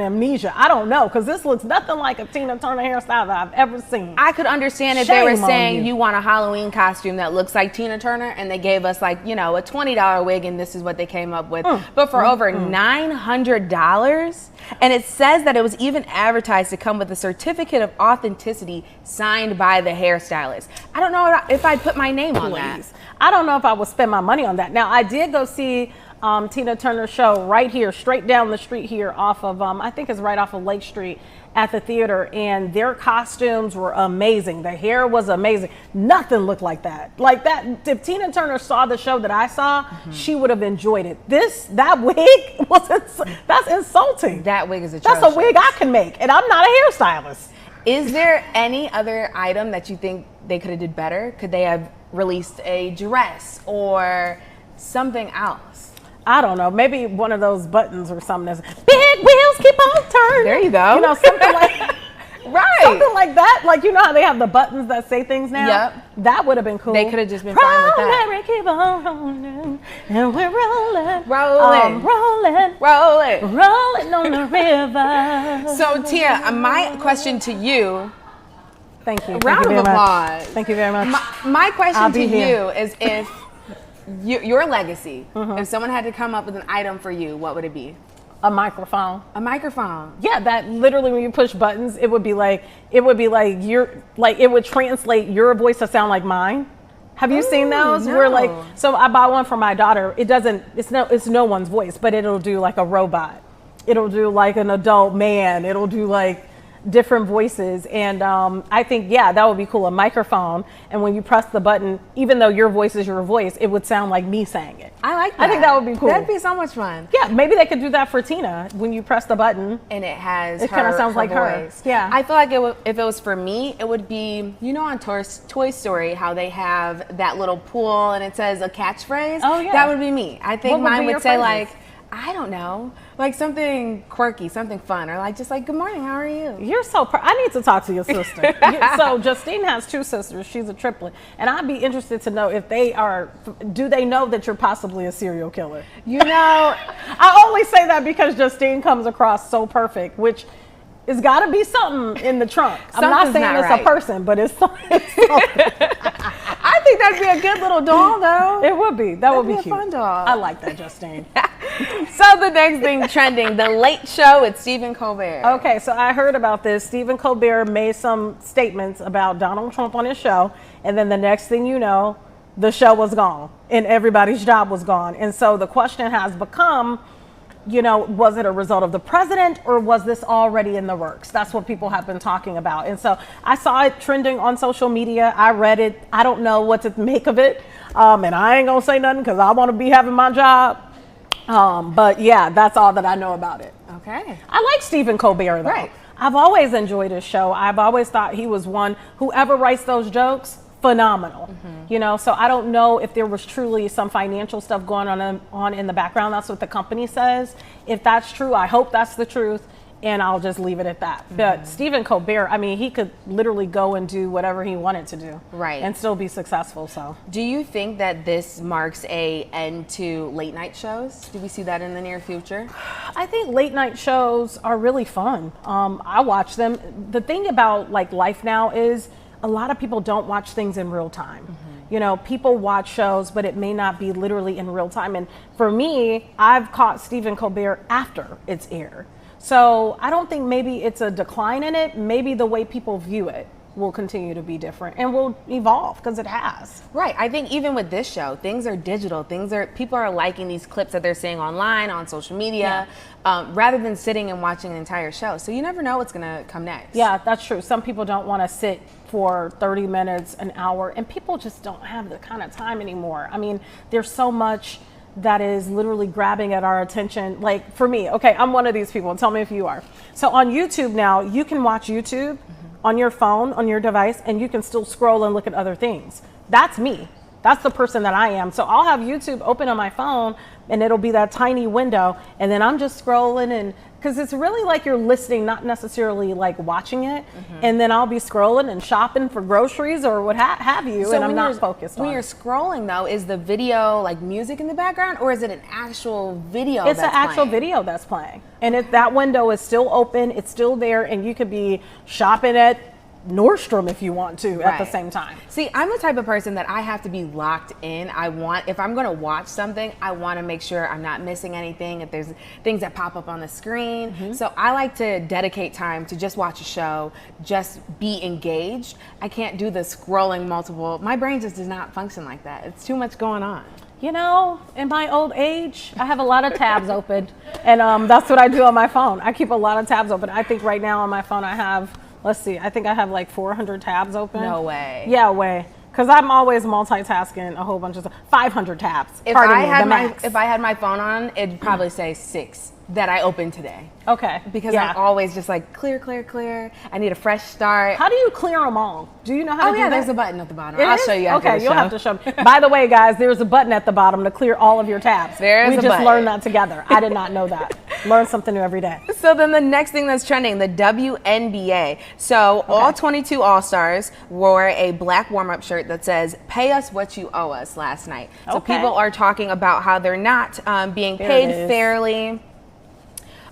amnesia. I don't know, because this looks nothing like a Tina Turner hairstyle that I've ever seen. I could understand if they were Shame on saying you. you want a Halloween costume that looks like Tina Turner and they gave us like, a $20 wig and this is what they came up with. But for over $900, and it says that it was even advertised to come with a certificate of authenticity signed by the hairstylist. I don't know if I'd put my name on that. Please. I don't know if I would spend my money on that. Now, I did go see Tina Turner's show right here, straight down the street here off of, I think it's right off of Lake Street at the theater, and their costumes were amazing. The hair was amazing. Nothing looked like that. Like that, if Tina Turner saw the show that I saw, she would have enjoyed it. That wig that's insulting. That wig is atrocious. That's a wig I can make, and I'm not a hairstylist. Is there any other item that you think they could have did better? Could they have released a dress or something else? I don't know, maybe one of those buttons or something that's big wheels keep on turning. There you go. Something like Right. something like that. Like, you know how they have the buttons that say things now? Yep. That would have been cool. They could have just been fine with that. Rolling, keep on rolling, and we're rolling. Rolling. Rolling on the river. So Tia, my question to you, Thank you. round Thank you of very applause. much. Thank you very much. My question I'll to be here. you is if your legacy, if someone had to come up with an item for you, what would it be? A microphone. A microphone. Yeah, that literally when you push buttons, it would translate your voice to sound like mine. Have you seen those? no. Where like, so I bought one for my daughter. It's no one's voice, but it'll do like a robot. It'll do like an adult man. It'll do like different voices. And I think, yeah, that would be cool. A microphone. And when you press the button, even though your voice is your voice, it would sound like me saying it. I like that. I think that would be cool. That'd be so much fun. Yeah, maybe they could do that for Tina. When you press the button and it has it kind of sounds like voice. her. Yeah. I feel like if it was for me, it would be, you know, on Toy Story, how they have that little pool and it says a catchphrase. Oh, yeah. That would be me. I think What would mine be would your say phrases? like, I don't know, like something quirky, something fun, or like just like, good morning, how are you? You're so I need to talk to your sister. So Justine has two sisters. She's a triplet. And I'd be interested to know if do they know that you're possibly a serial killer? You know, I only say that because Justine comes across so perfect, which it's got to be something in the trunk. I'm not Something's saying not it's right. a person, but it's something. I think that'd be a good little doll though. It would be. That would be be a cute. fun doll. I like that, Justine. So the next thing trending, The Late Show with Stephen Colbert. Okay, so I heard about this. Stephen Colbert made some statements about Donald Trump on his show, and then the next thing you know, the show was gone and everybody's job was gone. And so the question has become, you know, was it a result of the president or was this already in the works? That's what people have been talking about. And so I saw it trending on social media. I read it. I don't know what to make of it. And I ain't gonna say nothing because I want to be having my job. But yeah, that's all that I know about it. Okay. I like Stephen Colbert though. Right. I've always enjoyed his show. I've always thought he was one, whoever writes those jokes, phenomenal. You know, so I don't know if there was truly some financial stuff going on in the background. That's what the company says. If that's true, I hope that's the truth. And I'll just leave it at that. But Stephen Colbert, I mean, he could literally go and do whatever he wanted to do. Right. And still be successful, so. Do you think that this marks a end to late night shows? Do we see that in the near future? I think late night shows are really fun. I watch them. The thing about like Life Now is a lot of people don't watch things in real time. You know, people watch shows, but it may not be literally in real time. And for me, I've caught Stephen Colbert after it's aired. So I don't think maybe it's a decline in it. Maybe the way people view it will continue to be different and will evolve because it has. Right. I think even with this show, things are digital. People are liking these clips that they're seeing online, on social media, rather than sitting and watching an entire show. So you never know what's going to come next. Yeah, that's true. Some people don't want to sit for 30 minutes, an hour, and people just don't have the kind of time anymore. I mean, there's so much that is literally grabbing at our attention. Like for me, okay, I'm one of these people. Tell me if you are. So on YouTube now, you can watch YouTube on your phone, on your device, and you can still scroll and look at other things. That's me. That's the person that I am. So I'll have YouTube open on my phone and it'll be that tiny window. And then I'm just scrolling and because it's really like you're listening, not necessarily like watching it. And then I'll be scrolling and shopping for groceries or what have you. And I'm not focused on When you're scrolling though, is the video like music in the background or is it an actual video? It's an actual video that's playing. And that window is still open. It's still there. And you could be shopping at Nordstrom if you want to at the same time. See, I'm the type of person that I have to be locked in. If I'm going to watch something, I want to make sure I'm not missing anything, if there's things that pop up on the screen. So I like to dedicate time to just watch a show, just be engaged. I can't do the scrolling multiple. My brain just does not function like that. It's too much going on. You know, in my old age, I have a lot of tabs open. And that's what I do on my phone. I keep a lot of tabs open. I think right now on my phone I have, let's see, I think I have like 400 tabs open. No way. Yeah, way. Because I'm always multitasking a whole bunch of stuff. 500 tabs. If Pardon I me, had the max. if I had my phone on, it'd probably say 6 that I opened today. Okay. Because I'm always just like clear, clear, clear. I need a fresh start. How do you clear them all? Do you know how to do that? There's a button at the bottom. It I'll is? show you after Okay, the you'll show. have to show me. By the way, guys, there's a button at the bottom to clear all of your tabs. There's we a just button. learned that together. I did not know that. Learn something new every day. So then the next thing that's trending, the WNBA. So all 22 All-Stars wore a black warm-up shirt that says, "Pay us what you owe us" last night. So people are talking about how they're not being paid fairly.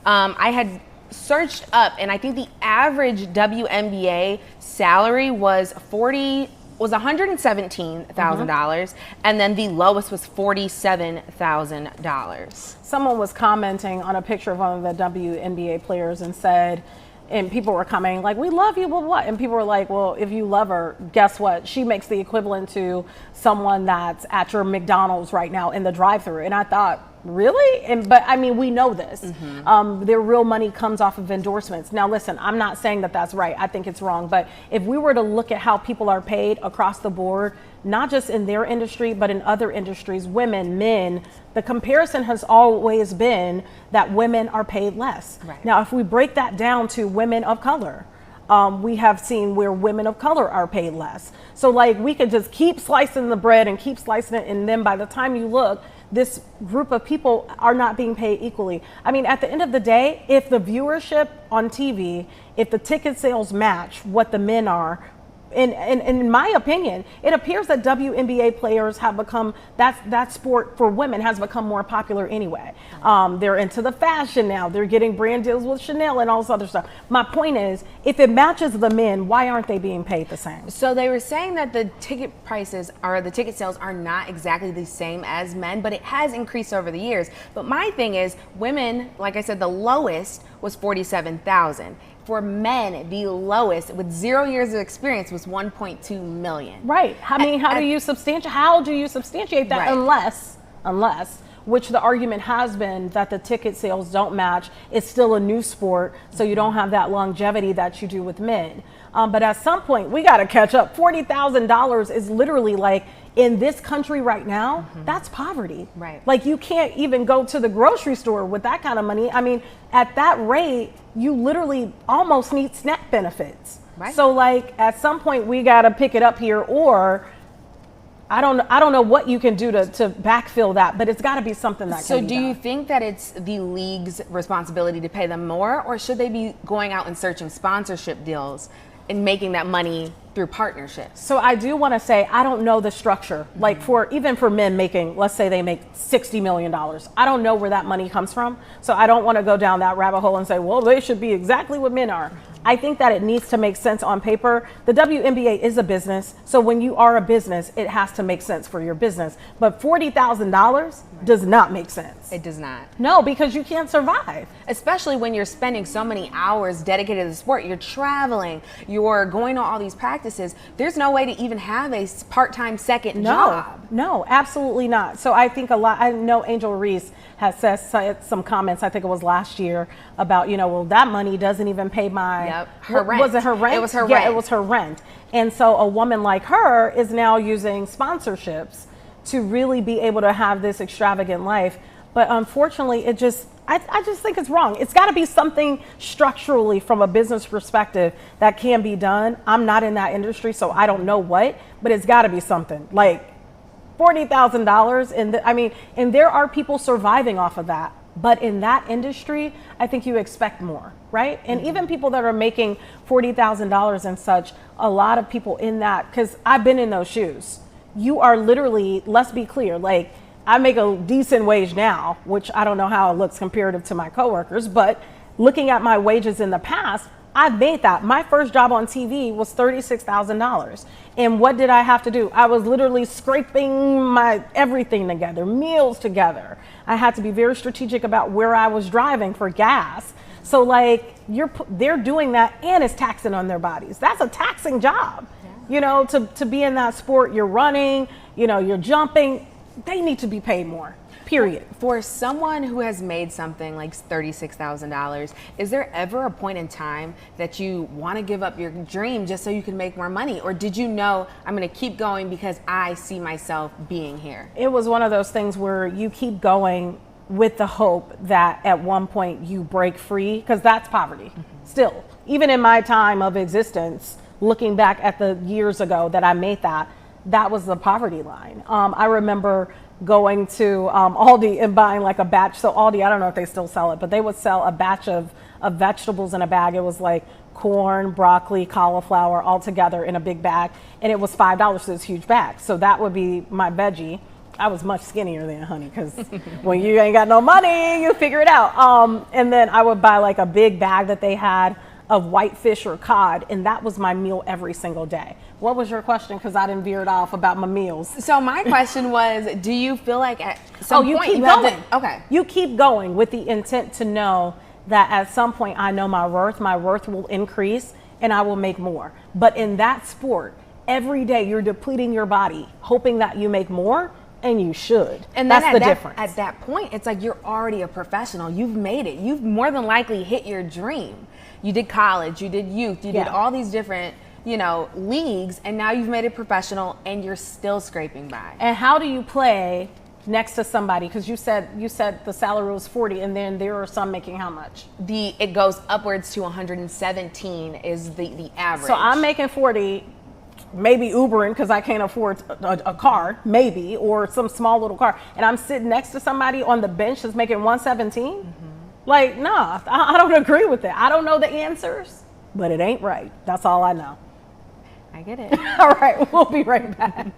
I had searched up, and I think the average WNBA salary was $117,000, and then the lowest was $47,000. Someone was commenting on a picture of one of the WNBA players and said, and people were commenting like, "We love you, but what?" And people were like, "Well, if you love her, guess what? She makes the equivalent to someone that's at your McDonald's right now in the drive-thru." And I thought, Really? But I mean, we know this. Their real money comes off of endorsements. Now, listen, I'm not saying that that's right. I think it's wrong. But if we were to look at how people are paid across the board, not just in their industry, but in other industries, women, men, the comparison has always been that women are paid less. Right. Now, if we break that down to women of color, we have seen where women of color are paid less. So like we could just keep slicing the bread and keep slicing it, and then by the time you look, this group of people are not being paid equally. I mean, at the end of the day, if the viewership on TV, if the ticket sales match what the men are, in my opinion, it appears that WNBA players have become, that sport for women has become more popular anyway. They're into the fashion now. They're getting brand deals with Chanel and all this other stuff. My point is, if it matches the men, why aren't they being paid the same? So they were saying that the ticket prices or the ticket sales are not exactly the same as men, but it has increased over the years. But my thing is, women, like I said, the lowest was 47,000. For men, the lowest with 0 years of experience was 1.2 million. Right. I mean, how do you substantiate that Right. unless, which the argument has been that the ticket sales don't match. It's still a new sport, so you don't have that longevity that you do with men. But at some point, we got to catch up. $40,000 is literally like, in this country right now, that's poverty. Right. Like you can't even go to the grocery store with that kind of money. I mean, at that rate, you literally almost need SNAP benefits. Right. So like at some point we got to pick it up here, or I don't know what you can do to backfill that, but it's got to be something that So can be do you done. think that it's the league's responsibility to pay them more, or should they be going out and searching sponsorship deals and making that money through partnerships? So I do want to say, I don't know the structure. Like even for men making, let's say they make $60 million. I don't know where that money comes from. So I don't want to go down that rabbit hole and say, well, they should be exactly what men are. I think that it needs to make sense on paper. The WNBA is a business. So when you are a business, it has to make sense for your business. But $40,000 does not make sense. It does not. No, because you can't survive. Especially when you're spending so many hours dedicated to the sport. You're traveling, you're going to all these practices. There's no way to even have a part-time second job. No, absolutely not. So I think I know Angel Reese has said some comments, I think it was last year, about, well, that money doesn't even pay my, her rent. Was it her rent? It was her Yeah, rent. it was her rent. And so a woman like her is now using sponsorships to really be able to have this extravagant life. But unfortunately, I just think it's wrong. It's got to be something structurally from a business perspective that can be done. I'm not in that industry, so I don't know what, but it's got to be something like $40,000. And there are people surviving off of that. But in that industry, I think you expect more, right? And even people that are making $40,000 and such, a lot of people in that, because I've been in those shoes. You are literally, let's be clear, like I make a decent wage now, which I don't know how it looks comparative to my coworkers, but looking at my wages in the past, I've made that. My first job on TV was $36,000. And what did I have to do? I was literally scraping my everything together, meals together. I had to be very strategic about where I was driving for gas. So like they're doing that, and it's taxing on their bodies. That's a taxing job. Yeah. To be in that sport, you're running, you're jumping. They need to be paid more. Period. For someone who has made something like $36,000, is there ever a point in time that you want to give up your dream just so you can make more money? Or did you know, I'm going to keep going because I see myself being here? It was one of those things where you keep going with the hope that at one point you break free, because that's poverty. Still, even in my time of existence, looking back at the years ago that I made that was the poverty line. I remember going to Aldi and buying like a batch. So Aldi, I don't know if they still sell it, but they would sell a batch of vegetables in a bag. It was like corn, broccoli, cauliflower all together in a big bag. And it was $5 for this huge bag. So that would be my veggie. I was much skinnier then, honey, because when you ain't got no money, you figure it out. And then I would buy like a big bag that they had of white fish or cod, and that was my meal every single day. What was your question? Because I didn't veer it off about my meals. So my question was, do you feel like at some you point keep you have going? Okay. You keep going with the intent to know that at some point I know my worth will increase and I will make more. But in that sport, every day you're depleting your body, hoping that you make more. and you should. And that's then the difference. At that point, it's like you're already a professional. You've made it. You've more than likely hit your dream. You did college, you did youth, you did all these different, you know, leagues, and now you've made it professional and you're still scraping by. And how do you play next to somebody? Because you said the salary was 40, and then there are some making how much? It goes upwards to 117 is the average. So I'm making 40, maybe Ubering because I can't afford a car, maybe, or some small little car, and I'm sitting next to somebody on the bench that's making 117. Like, nah, I don't agree with it. I don't know the answers, but it ain't right. That's all I know. I get it. All right, we'll be right back.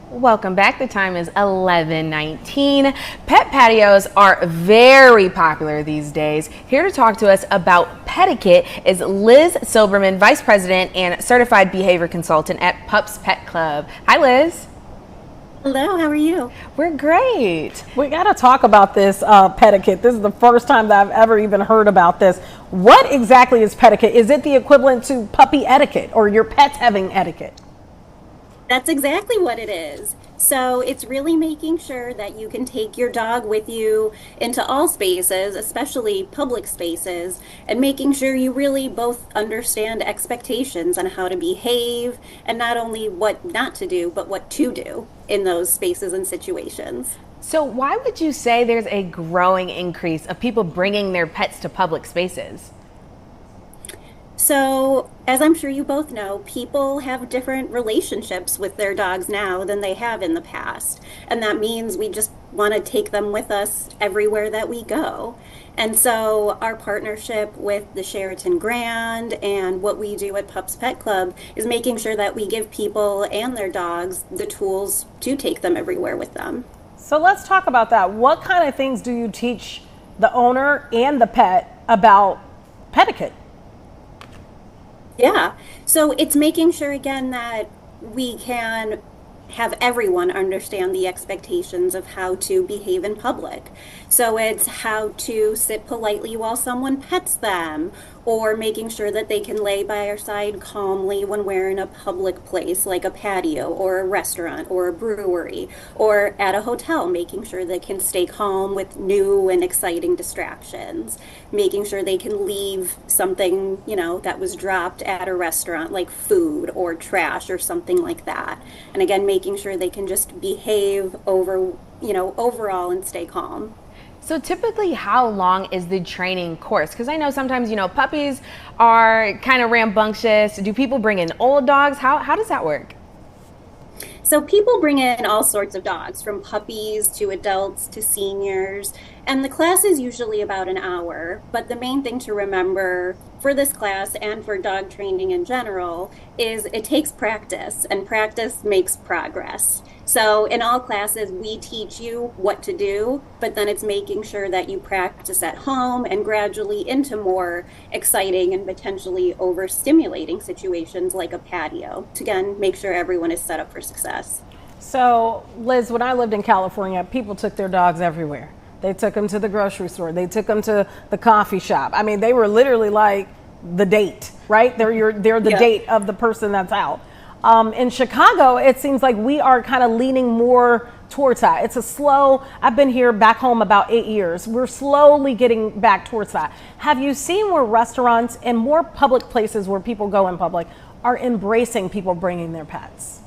Welcome back. The time is 11:19. Pet patios are very popular these days. Here to talk to us about petiquette is Liz Silberman, Vice President and Certified Behavior Consultant at Pups Pet Club. Hi, Liz. Hello, how are you? We're great. We got to talk about this petiquette. This is the first time that I've ever even heard about this. What exactly is petiquette? Is it the equivalent to puppy etiquette or your pets having etiquette? That's exactly what it is. So it's really making sure that you can take your dog with you into all spaces, especially public spaces, and making sure you really both understand expectations on how to behave and not only what not to do, but what to do in those spaces and situations. So why would you say there's a growing increase of people bringing their pets to public spaces? So, as I'm sure you both know, people have different relationships with their dogs now than they have in the past. And that means we just want to take them with us everywhere that we go. And so our partnership with the Sheraton Grand and what we do at Pups Pet Club is making sure that we give people and their dogs the tools to take them everywhere with them. So let's talk about that. What kind of things do you teach the owner and the pet about petiquette? Yeah, so it's making sure again that we can have everyone understand the expectations of how to behave in public. So it's how to sit politely while someone pets them, or making sure that they can lay by our side calmly when we're in a public place like a patio or a restaurant or a brewery or at a hotel, making sure they can stay calm with new and exciting distractions, making sure they can leave something, that was dropped at a restaurant like food or trash or something like that. And again, making sure they can just behave overall and stay calm. So typically, how long is the training course? Because I know sometimes, puppies are kind of rambunctious. Do people bring in old dogs? How does that work? So people bring in all sorts of dogs, from puppies to adults to seniors, and the class is usually about an hour. But the main thing to remember for this class and for dog training in general is it takes practice, and practice makes progress. So in all classes, we teach you what to do, but then it's making sure that you practice at home and gradually into more exciting and potentially overstimulating situations like a patio to, again, make sure everyone is set up for success. So, Liz, when I lived in California, people took their dogs everywhere. They took them to the grocery store. They took them to the coffee shop. I mean, they were literally like the date, right? They're the date of the person that's out. In Chicago, it seems like we are kind of leaning more towards that. It's a slow, I've been here back home about 8 years. We're slowly getting back towards that. Have you seen where restaurants and more public places where people go in public are embracing people bringing their pets?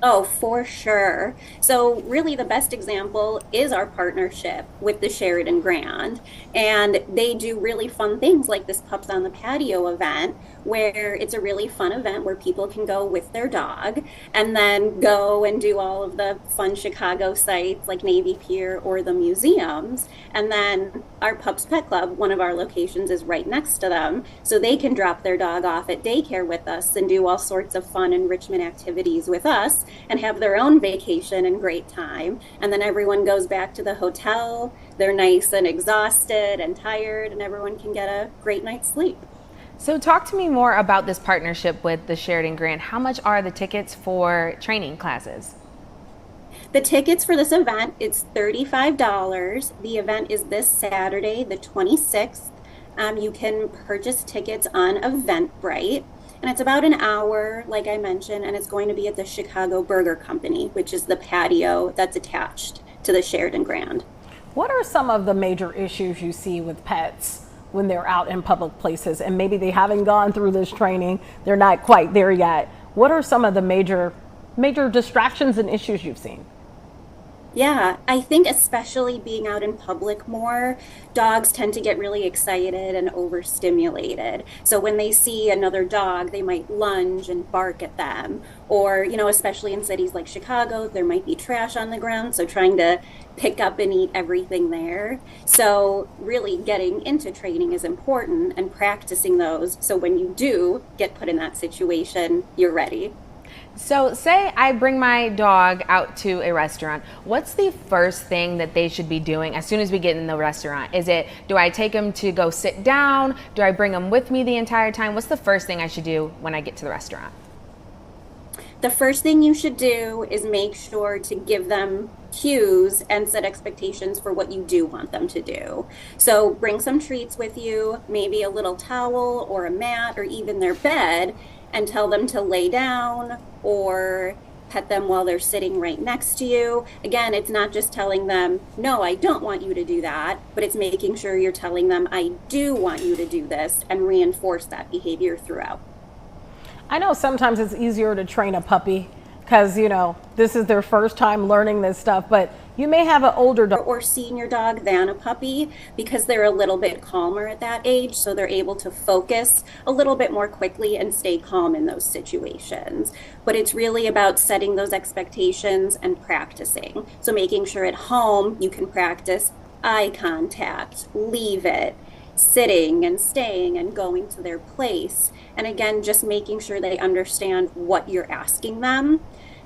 Oh, for sure. So really the best example is our partnership with the Sheridan Grand. And they do really fun things like this Pups on the Patio event, where it's a really fun event where people can go with their dog and then go and do all of the fun Chicago sites like Navy Pier or the museums. And then our Pups Pet Club, one of our locations, is right next to them. So they can drop their dog off at daycare with us and do all sorts of fun enrichment activities with us and have their own vacation and great time. And then everyone goes back to the hotel. They're nice and exhausted and tired, and everyone can get a great night's sleep. So talk to me more about this partnership with the Sheridan Grand. How much are the tickets for training classes? The tickets for this event, it's $35. The event is this Saturday, the 26th. You can purchase tickets on Eventbrite. And it's about an hour, like I mentioned, and it's going to be at the Chicago Burger Company, which is the patio that's attached to the Sheridan Grand. What are some of the major issues you see with pets when they're out in public places and maybe they haven't gone through this training, they're not quite there yet? What are some of the major distractions and issues you've seen? Yeah, I think especially being out in public more, dogs tend to get really excited and overstimulated. So when they see another dog, they might lunge and bark at them. Or, especially in cities like Chicago, there might be trash on the ground. So trying to pick up and eat everything there. So really getting into training is important and practicing those. So when you do get put in that situation, you're ready. So say I bring my dog out to a restaurant. What's the first thing that they should be doing as soon as we get in the restaurant? Do I take them to go sit down? Do I bring them with me the entire time? What's the first thing I should do when I get to the restaurant? The first thing you should do is make sure to give them cues and set expectations for what you do want them to do. So bring some treats with you, maybe a little towel or a mat or even their bed, and tell them to lay down or pet them while they're sitting right next to you. Again, it's not just telling them, no, I don't want you to do that, but it's making sure you're telling them, I do want you to do this, and reinforce that behavior throughout. I know sometimes it's easier to train a puppy because, this is their first time learning this stuff, but you may have an older dog or senior dog than a puppy because they're a little bit calmer at that age, so they're able to focus a little bit more quickly and stay calm in those situations. But it's really about setting those expectations and practicing. So making sure at home you can practice eye contact, leave it, sitting and staying and going to their place. And again, just making sure they understand what you're asking them.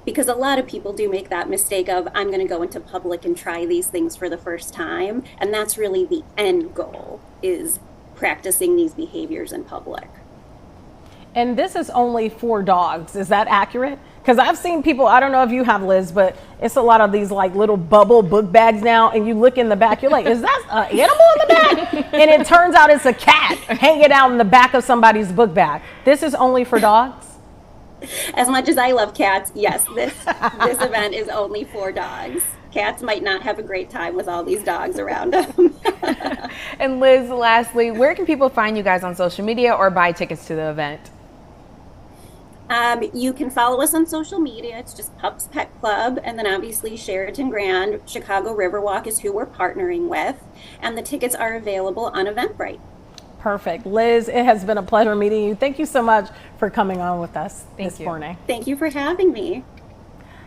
Because a lot of people do make that mistake of, I'm going to go into public and try these things for the first time. And that's really the end goal, is practicing these behaviors in public. And this is only for dogs. Is that accurate? Because I've seen people, I don't know if you have, Liz, but it's a lot of these like little bubble book bags now, and you look in the back, you're like, is that an animal in the back? And it turns out it's a cat hanging out in the back of somebody's book bag. This is only for dogs? As much as I love cats, yes, this event is only for dogs. Cats might not have a great time with all these dogs around them. And Liz, lastly, where can people find you guys on social media or buy tickets to the event? You can follow us on social media. It's just Pups Pet Club. And then obviously Sheraton Grand, Chicago Riverwalk is who we're partnering with. And the tickets are available on Eventbrite. Perfect. Liz, it has been a pleasure meeting you. Thank you so much for coming on with us this morning. Thank you for having me.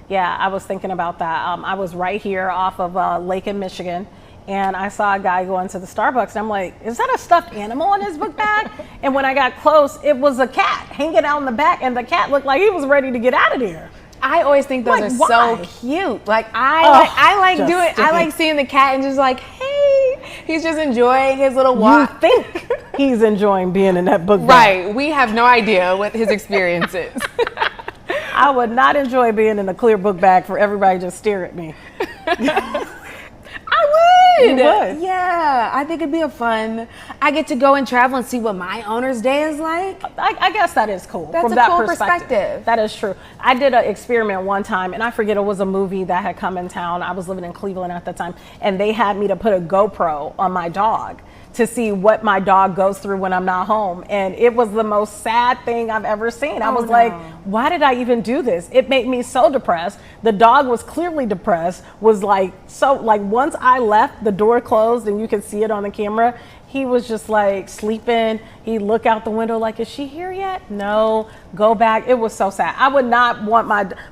Yeah, I was thinking about that. I was right here off of Lake in Michigan, and I saw a guy going to the Starbucks, and I'm like, is that a stuffed animal in his book bag? And when I got close, it was a cat hanging out in the back, and the cat looked like he was ready to get out of there. I always think those Like, are why? so cute. Like I like just doing. I stupid. like seeing the cat and just like, hey, he's just enjoying his little You walk. think he's enjoying being in that book bag. Right. We have no idea what his experience is. I would not enjoy being in a clear book bag for everybody to just stare at me. I would. You would? Yeah. I think it'd be a fun. I get to go and travel and see what my owner's day is like. I guess that is cool. That's from a that cool perspective. perspective. That is true. I did an experiment one time, and I forget, it was a movie that had come in town. I was living in Cleveland at the time, and they had me to put a GoPro on my dog to see what my dog goes through when I'm not home. And it was the most sad thing I've ever seen. I was like, why did I even do this? It made me so depressed. The dog was clearly depressed, was like, so like once I left, the door closed and you could see it on the camera. He was just like sleeping. He'd look out the window like, is she here yet? No, go back. It was so sad. I would not want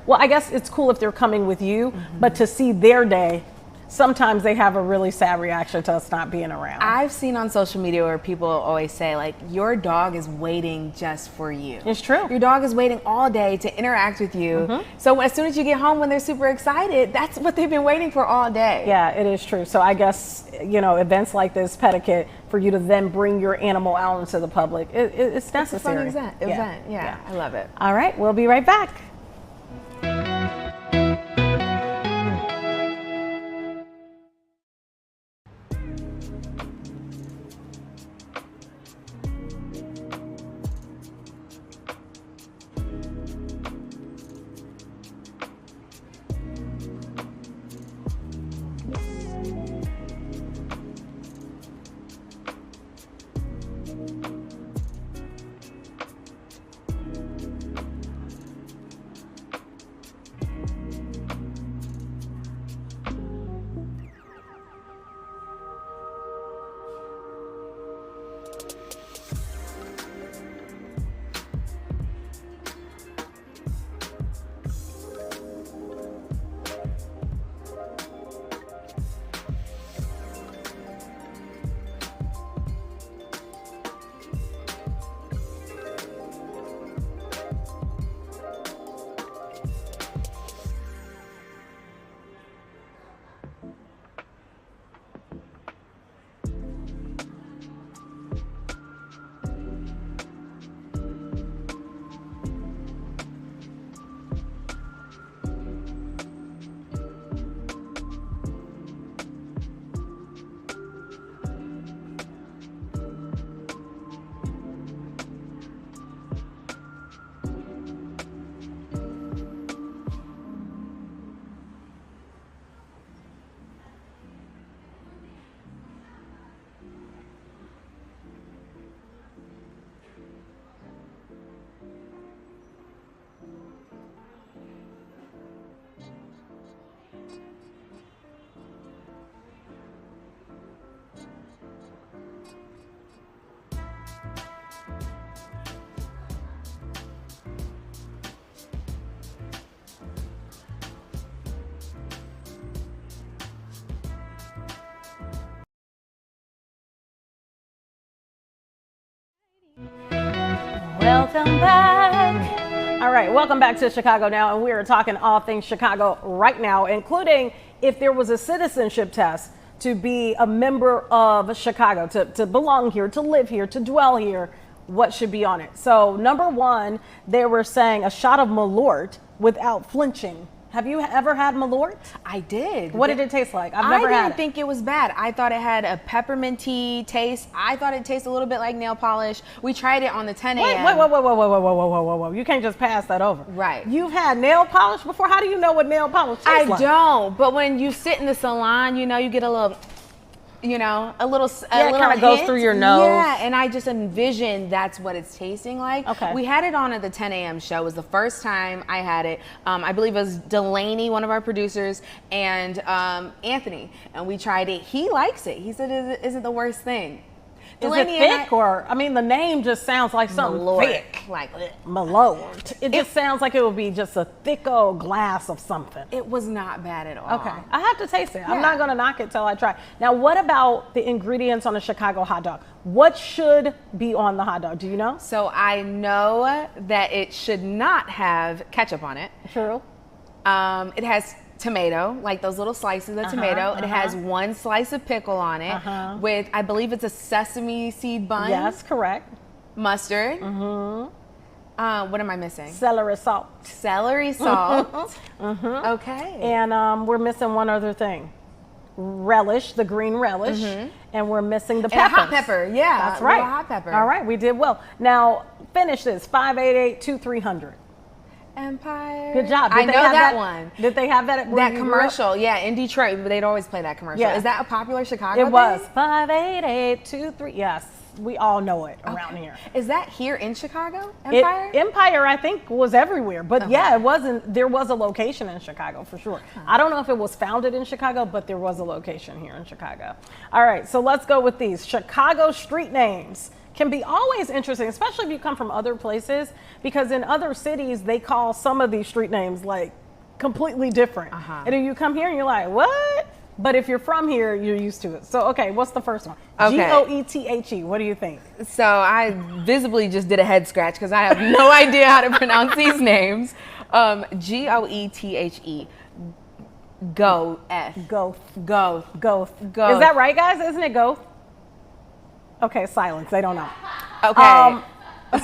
well, I guess it's cool if they're coming with you, but to see their day, sometimes they have a really sad reaction to us not being around. I've seen on social media where people always say, like, your dog is waiting just for you. It's true. Your dog is waiting all day to interact with you. So as soon as you get home, when they're super excited, that's what they've been waiting for all day. Yeah, it is true. So I guess, you know, events like this, Petiquette, for you to then bring your animal out into the public, it's necessary. It's a fun event. Yeah, I love it. All right, we'll be right back. Welcome back. All right, welcome back to Chicago Now, and we are talking all things Chicago right now, including if there was a citizenship test to be a member of Chicago, to belong here, to live here, to dwell here, what should be on it? So number one, they were saying a shot of Malort without flinching. Have you ever had Malort? I did. What did it taste like? I've never I had didn't it. think it was bad. I thought it had a pepperminty taste. I thought it tasted a little bit like nail polish. We tried it on the 10 a.m. Wait. You can't just pass that over. Right. You've had nail polish before? How do you know what nail polish tastes I like? don't. But when you sit in the salon, you know, you get a little, you know, a little it kind of goes through your nose. Yeah, and I just envisioned that's what it's tasting like. Okay. We had it on at the 10 a.m. show. It was the first time I had it. I believe it was Delaney, one of our producers, and Anthony, and we tried it. He likes it. He said it isn't the worst thing. Is it thick or, I mean, the name just sounds like something thick. Like Malort. It just sounds like it would be just a thick old glass of something. it was not bad at all. Okay, I have to taste it. I'm not going to knock it till I try. Now, what about the ingredients on a Chicago hot dog? What should be on the hot dog? Do you know? So I know that it should not have ketchup on it. True. It has tomato, like those little slices of tomato. It has one slice of pickle on it with, I believe it's a sesame seed bun. Yes, correct. Mustard. What am I missing? Celery salt. Celery salt. Okay. And we're missing one other thing. Relish, the green relish. And we're missing the peppers. And a hot pepper, yeah. That's right. A hot pepper. All right, we did well. Now, finish this, 588-2300. Empire. Good job. I Did they know have that one. Did they have that at where That you grew up? commercial, yeah, in Detroit, they'd always play that commercial. Yeah. Is that a popular Chicago It thing? was 588-23. Yes, we all know it around here. Is that here in Chicago? Empire? Empire, I think, was everywhere. But yeah, it wasn't. There was a location in Chicago for sure. I don't know if it was founded in Chicago, but there was a location here in Chicago. All right, so let's go with these. Chicago street names can be always interesting, especially if you come from other places, because in other cities, they call some of these street names like completely different. And then you come here and you're like, what? But if you're from here, you're used to it. So, okay, what's the first one? Okay. Goethe. What do you think? So I visibly just did a head scratch because I have no idea how to pronounce these names. Goethe. Go F. Goth. Go. Goth. Goth. Is that right, guys? Isn't it Goth? Okay, silence. They don't know. Okay.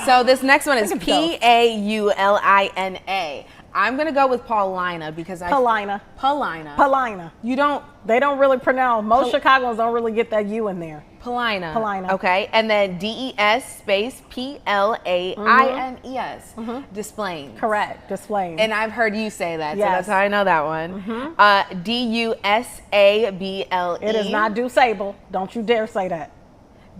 So this next one is think it's Paulina. I'm gonna go with Paulina because Paulina. Paulina. You don't. They don't really pronounce. Most Chicagoans don't really get that U in there. Paulina. Paulina. Okay. And then DES space PLAINES. Displaying. Correct. Displaying. And I've heard you say that, so Yes. that's how I know that one. DUSABLE. It is not DuSable. Don't you dare say that.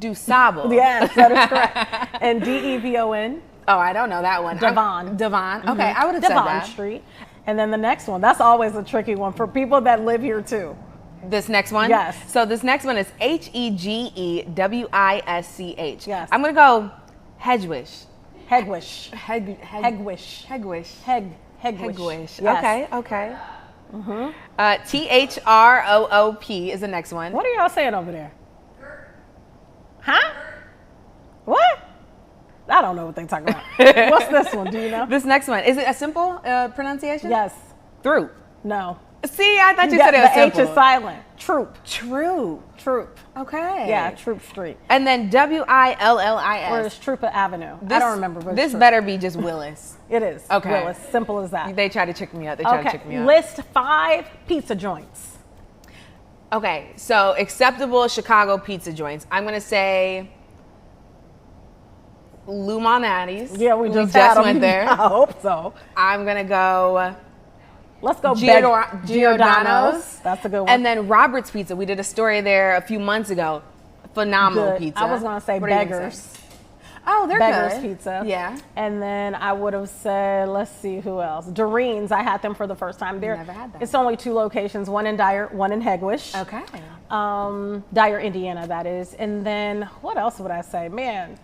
DuSable. Yes, that is correct. And DEVON. Oh, I don't know that one. Devon. Devon. Okay, I would have said Devon that. Street. And then the next one. That's always a tricky one for people that live here too. This next one? Yes. So this next one is HEGEWISCH. Yes. I'm going to go Hedgewish. Hegwish. Hegwish. Hegwish. Hegwish. Hegwish. Yes. Okay. THROOP is the next one. What are y'all saying over there? Huh? What? I don't know what they're talking about. What's this one? Do you know? This next one. Is it a simple pronunciation? Yes. Through. No. See, I thought you said it was the simple. H is silent. Troop. True. Troop. Okay. Yeah, Troop Street. And then WILLIS. Or it's Troopa Avenue. I don't remember. But This better be just Willis. It is. Okay. Willis. Simple as that. They try to trick me out. Okay. List 5 pizza joints. Okay, so acceptable Chicago pizza joints. I'm gonna say Lou Malnati's. Yeah, we just had them. went there. I hope so. I'm gonna go Let's go Giordano's. That's a good one. And then Robert's Pizza. We did a story there a few months ago. Phenomenal Good. pizza. I was gonna say What are you gonna Beggars. say? Oh, they're Beggars good. Pizza. Yeah. And then I would have said, let's see who else. Doreen's. I had them for the first time there. Never had them. It's only 2 locations, one in Dyer, one in Hegwish. Okay. Dyer, Indiana, that is. And then what else would I say? Man,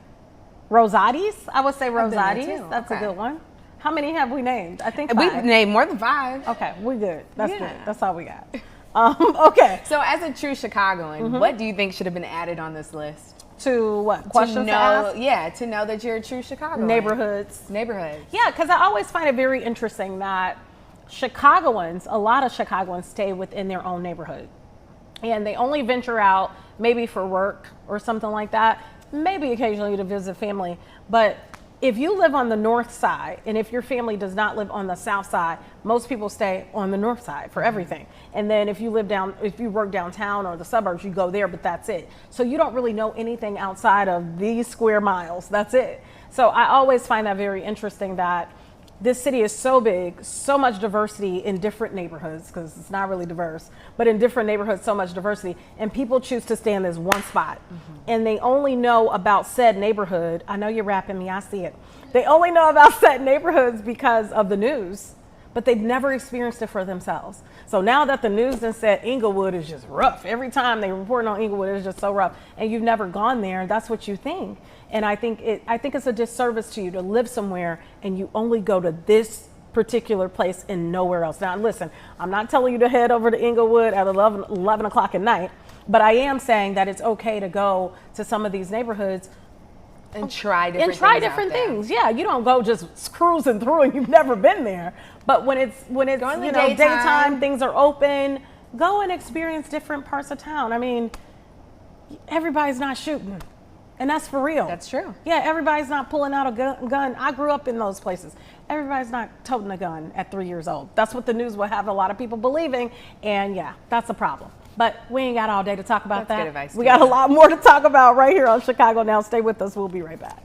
Rosati's. I would say been there Rosati's. too. That's Okay. a good one. How many have we named? I think 5. We've named more than 5. Okay, we good. That's Yeah. good. That's all we got. Okay. So as a true Chicagoan, what do you think should have been added on this list? To what? Questions to ask? to know that you're a true Chicagoan. Neighborhoods. Neighborhoods. Yeah, because I always find it very interesting that Chicagoans, a lot of Chicagoans stay within their own neighborhood. And they only venture out maybe for work or something like that, maybe occasionally to visit family. But if you live on the north side, and if your family does not live on the south side, most people stay on the north side for everything. And then if you work downtown or the suburbs, you go there, but that's it. So you don't really know anything outside of these square miles. That's it. So I always find that very interesting that this city is so big, so much diversity in different neighborhoods, because it's not really diverse, but in different neighborhoods, so much diversity, and people choose to stay in this one spot. And they only know about said neighborhood. I know you're rapping me, I see it. They only know about said neighborhoods because of the news, but they've never experienced it for themselves. So now that the news then said Inglewood is just rough, every time they report on Inglewood, it's just so rough, and you've never gone there, that's what you think. And I think it's a disservice to you to live somewhere and you only go to this particular place and nowhere else. Now listen, I'm not telling you to head over to Inglewood at 11 o'clock at night, but I am saying that it's okay to go to some of these neighborhoods and try different things. Yeah, you don't go just cruising through and you've never been there. But when it's daytime, things are open, go and experience different parts of town. I mean, everybody's not shooting. And that's for real. That's true. Yeah, everybody's not pulling out a gun. I grew up in those places. Everybody's not toting a gun at 3 years old. That's what the news will have a lot of people believing. And yeah, that's a problem. But we ain't got all day to talk about that. That's good advice. We got a lot more to talk about right here on Chicago Now. Stay with us. We'll be right back.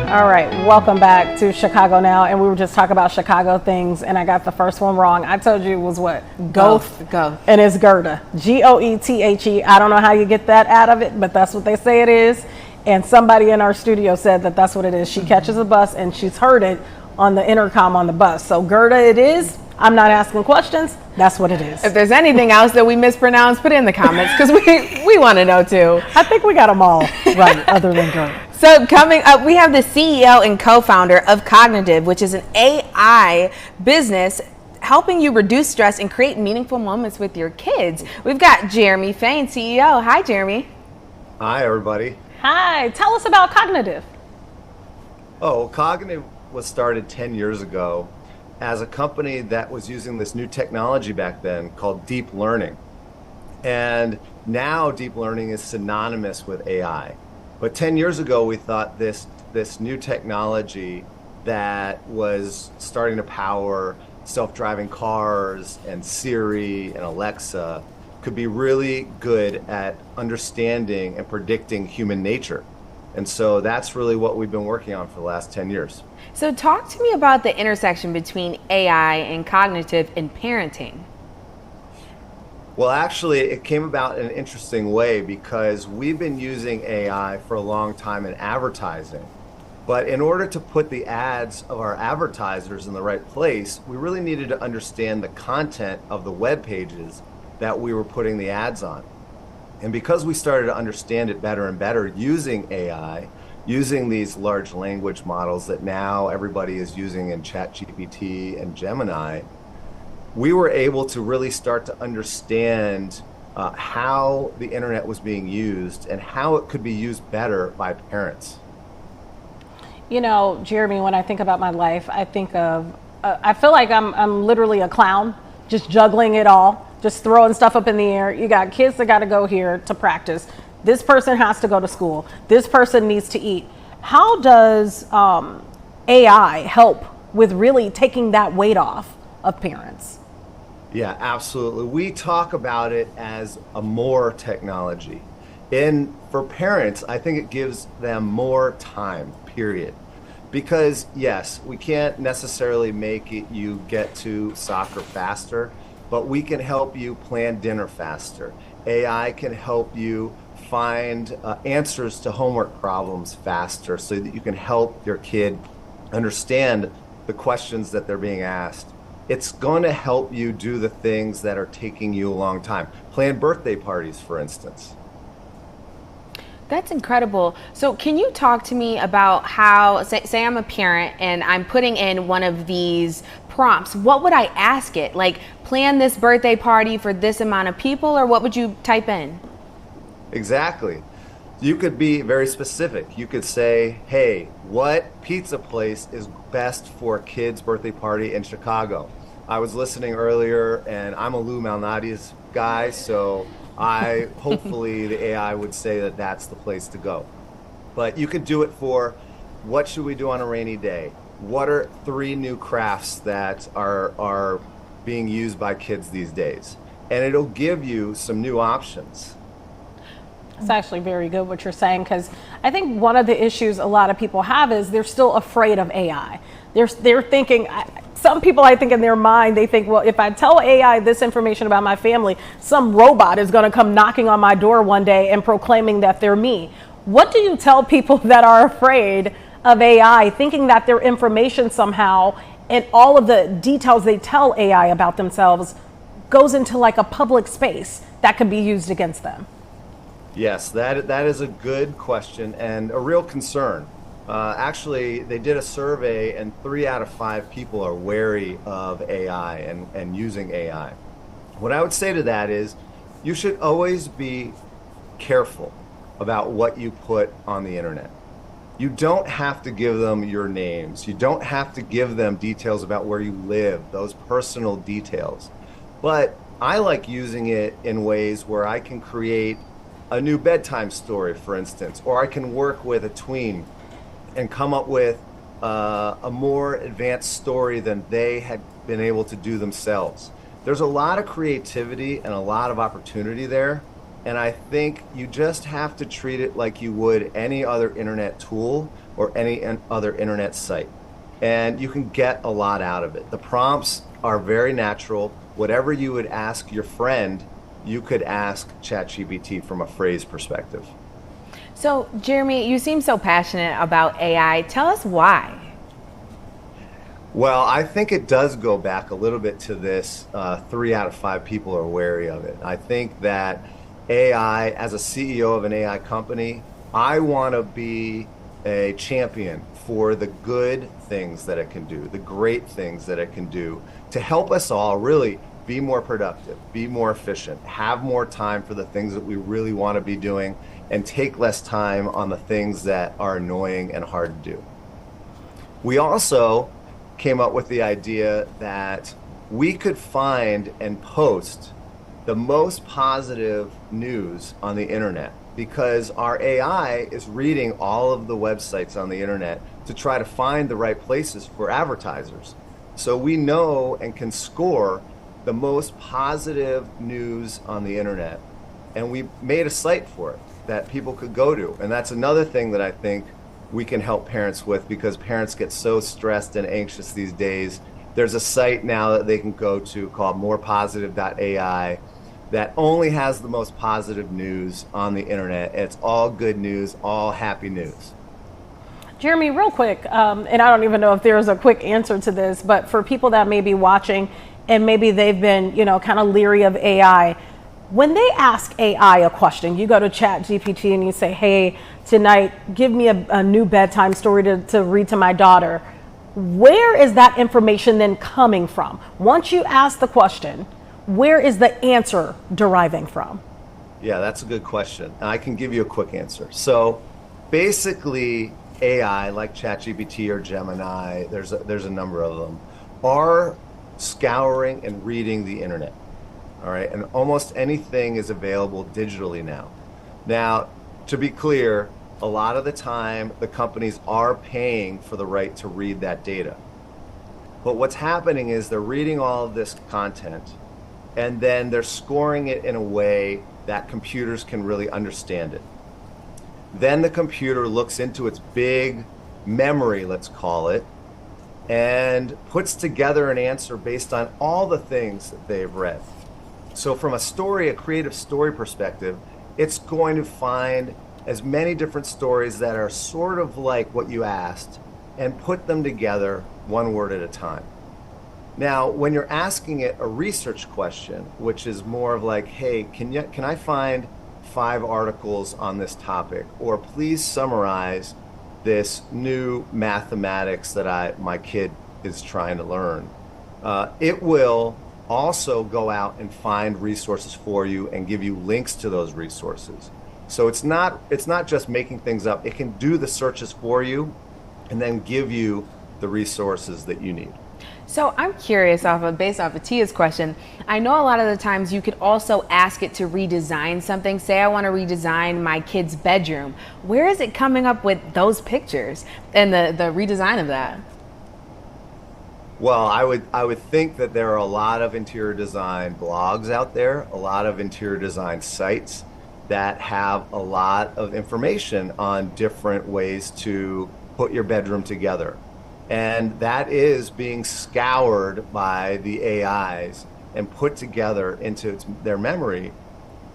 All right, welcome back to Chicago Now, and we were just talking about Chicago things, and I got the first one wrong. I told you it was what? Goethe. And it's Goethe. Goethe. I don't know how you get that out of it, but that's what they say it is. And somebody in our studio said that that's what it is. She catches a bus, and she's heard it on the intercom on the bus. So Goethe it is. I'm not asking questions. That's what it is. If there's anything else that we mispronounced, put it in the comments, because we want to know too. I think we got them all right, other than Goethe. So coming up, we have the CEO and co-founder of CogniTive, which is an AI business helping you reduce stress and create meaningful moments with your kids. We've got Jeremy Fain, CEO. Hi, Jeremy. Hi, everybody. Hi. Tell us about CogniTive. Oh, CogniTive was started 10 years ago as a company that was using this new technology back then called deep learning. And now deep learning is synonymous with AI. But 10 years ago, we thought this new technology that was starting to power self-driving cars and Siri and Alexa could be really good at understanding and predicting human nature. And so that's really what we've been working on for the last 10 years. So talk to me about the intersection between AI and cognitive in parenting. Well, actually, it came about in an interesting way because we've been using AI for a long time in advertising. But in order to put the ads of our advertisers in the right place, we really needed to understand the content of the web pages that we were putting the ads on. And because we started to understand it better and better using AI, using these large language models that now everybody is using in ChatGPT and Gemini, we were able to really start to understand how the internet was being used and how it could be used better by parents. You know, Jeremy, when I think about my life, I think of, I feel like I'm literally a clown, just juggling it all, just throwing stuff up in the air. You got kids that got to go here to practice. This person has to go to school. This person needs to eat. How does AI help with really taking that weight off of parents? Yeah, absolutely. We talk about it as a more technology. And for parents, I think it gives them more time, period. Because yes, we can't necessarily make it you get to soccer faster, but we can help you plan dinner faster. AI can help you find answers to homework problems faster so that you can help your kid understand the questions that they're being asked. It's going to help you do the things that are taking you a long time. Plan birthday parties, for instance. That's incredible. So can you talk to me about how, say I'm a parent and I'm putting in one of these prompts, what would I ask it? Like, plan this birthday party for this amount of people, or what would you type in? Exactly. You could be very specific. You could say, hey, what pizza place is best for a kid's birthday party in Chicago? I was listening earlier, and I'm a Lou Malnati's guy, so hopefully the AI would say that that's the place to go. But you could do it for, what should we do on a rainy day? What are 3 new crafts that are being used by kids these days? And it'll give you some new options. It's actually very good what you're saying, because I think one of the issues a lot of people have is they're still afraid of AI. They're thinking, some people, I think in their mind, they think, well, if I tell AI this information about my family, some robot is going to come knocking on my door one day and proclaiming that they're me. What do you tell people that are afraid of AI, thinking that their information somehow and all of the details they tell AI about themselves goes into like a public space that could be used against them? Yes, that is a good question and a real concern. Actually, they did a survey and 3 out of 5 people are wary of AI and using AI. What I would say to that is you should always be careful about what you put on the internet. You don't have to give them your names. You don't have to give them details about where you live, those personal details. But I like using it in ways where I can create a new bedtime story, for instance, or I can work with a tween and come up with a more advanced story than they had been able to do themselves. There's a lot of creativity and a lot of opportunity there, and I think you just have to treat it like you would any other internet tool or any other internet site, and you can get a lot out of it. The prompts are very natural. Whatever you would ask your friend, you could ask ChatGPT from a phrase perspective. So, Jeremy, you seem so passionate about AI. Tell us why. Well, I think it does go back a little bit to this 3 out of 5 people are wary of it. I think that AI, as a CEO of an AI company, I want to be a champion for the good things that it can do, the great things that it can do to help us all really be more productive, be more efficient, have more time for the things that we really want to be doing, and take less time on the things that are annoying and hard to do. We also came up with the idea that we could find and post the most positive news on the internet because our AI is reading all of the websites on the internet to try to find the right places for advertisers. So we know and can score the most positive news on the internet and we made a site for it that people could go to. And that's another thing that I think we can help parents with, because parents get so stressed and anxious these days. There's a site now that they can go to called morepositive.ai that only has the most positive news on the internet. It's all good news, all happy news. Jeremy, real quick, and I don't even know if there's a quick answer to this, but for people that may be watching and maybe they've been, kind of leery of AI, when they ask AI a question, you go to ChatGPT and you say, hey, tonight, give me a new bedtime story to read to my daughter. Where is that information then coming from? Once you ask the question, where is the answer deriving from? Yeah, that's a good question. And I can give you a quick answer. So basically, AI, like ChatGPT or Gemini, there's a number of them, are scouring and reading the internet. All right, and almost anything is available digitally now. Now, to be clear, a lot of the time, the companies are paying for the right to read that data. But what's happening is they're reading all of this content, and then they're scoring it in a way that computers can really understand it. Then the computer looks into its big memory, let's call it, and puts together an answer based on all the things that they've read. So from a creative story perspective, it's going to find as many different stories that are sort of like what you asked and put them together one word at a time. Now, when you're asking it a research question, which is more of like, hey, can I find 5 articles on this topic? Or please summarize this new mathematics that my kid is trying to learn. It will also go out and find resources for you and give you links to those resources. So it's not just making things up. It can do the searches for you and then give you the resources that you need. So I'm curious, based off of Tia's question, I know a lot of the times you could also ask it to redesign something. Say I want to redesign my kid's bedroom. Where is it coming up with those pictures and the redesign of that? Well, I would think that there are a lot of interior design blogs out there, a lot of interior design sites that have a lot of information on different ways to put your bedroom together. And that is being scoured by the AIs and put together into their memory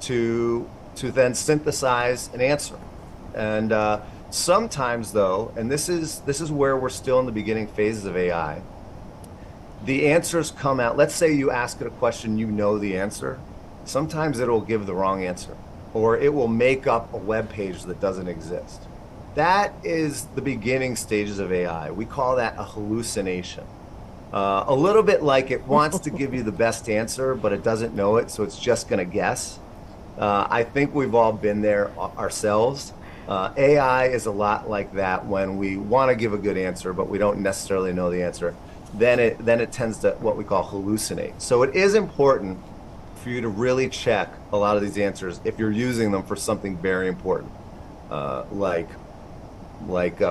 to then synthesize an answer. And sometimes though, and this is where we're still in the beginning phases of AI, the answers come out. Let's say you ask it a question, you know the answer. Sometimes it'll give the wrong answer, or it will make up a web page that doesn't exist. That is the beginning stages of AI. We call that a hallucination. A little bit like it wants to give you the best answer, but it doesn't know it, so it's just going to guess. I think we've all been there ourselves. AI is a lot like that. When we want to give a good answer, but we don't necessarily know the answer, then it tends to what we call hallucinate. So it is important for you to really check a lot of these answers if you're using them for something very important, like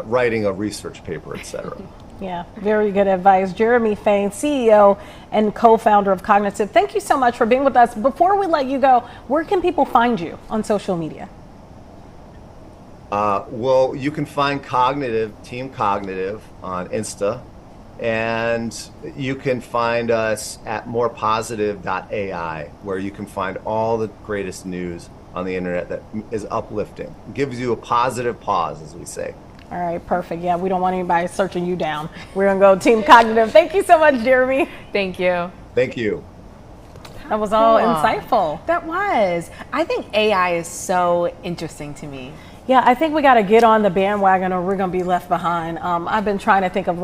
writing a research paper, etc. Yeah, very good advice. Jeremy Fain, CEO and co-founder of Cognitive. Thank you so much for being with us. Before we let you go, where can people find you on social media? Well, you can find Team Cognitive on Insta, and you can find us at morepositive.ai, where you can find all the greatest news on the internet that is uplifting. It gives you a positive pause, as we say. All right, perfect. Yeah, we don't want anybody searching you down. We're going to go Team Cognitive. Thank you so much, Jeremy. Thank you. Thank you. That was all insightful. That was. I think AI is so interesting to me. Yeah, I think we got to get on the bandwagon or we're going to be left behind. I've been trying to think of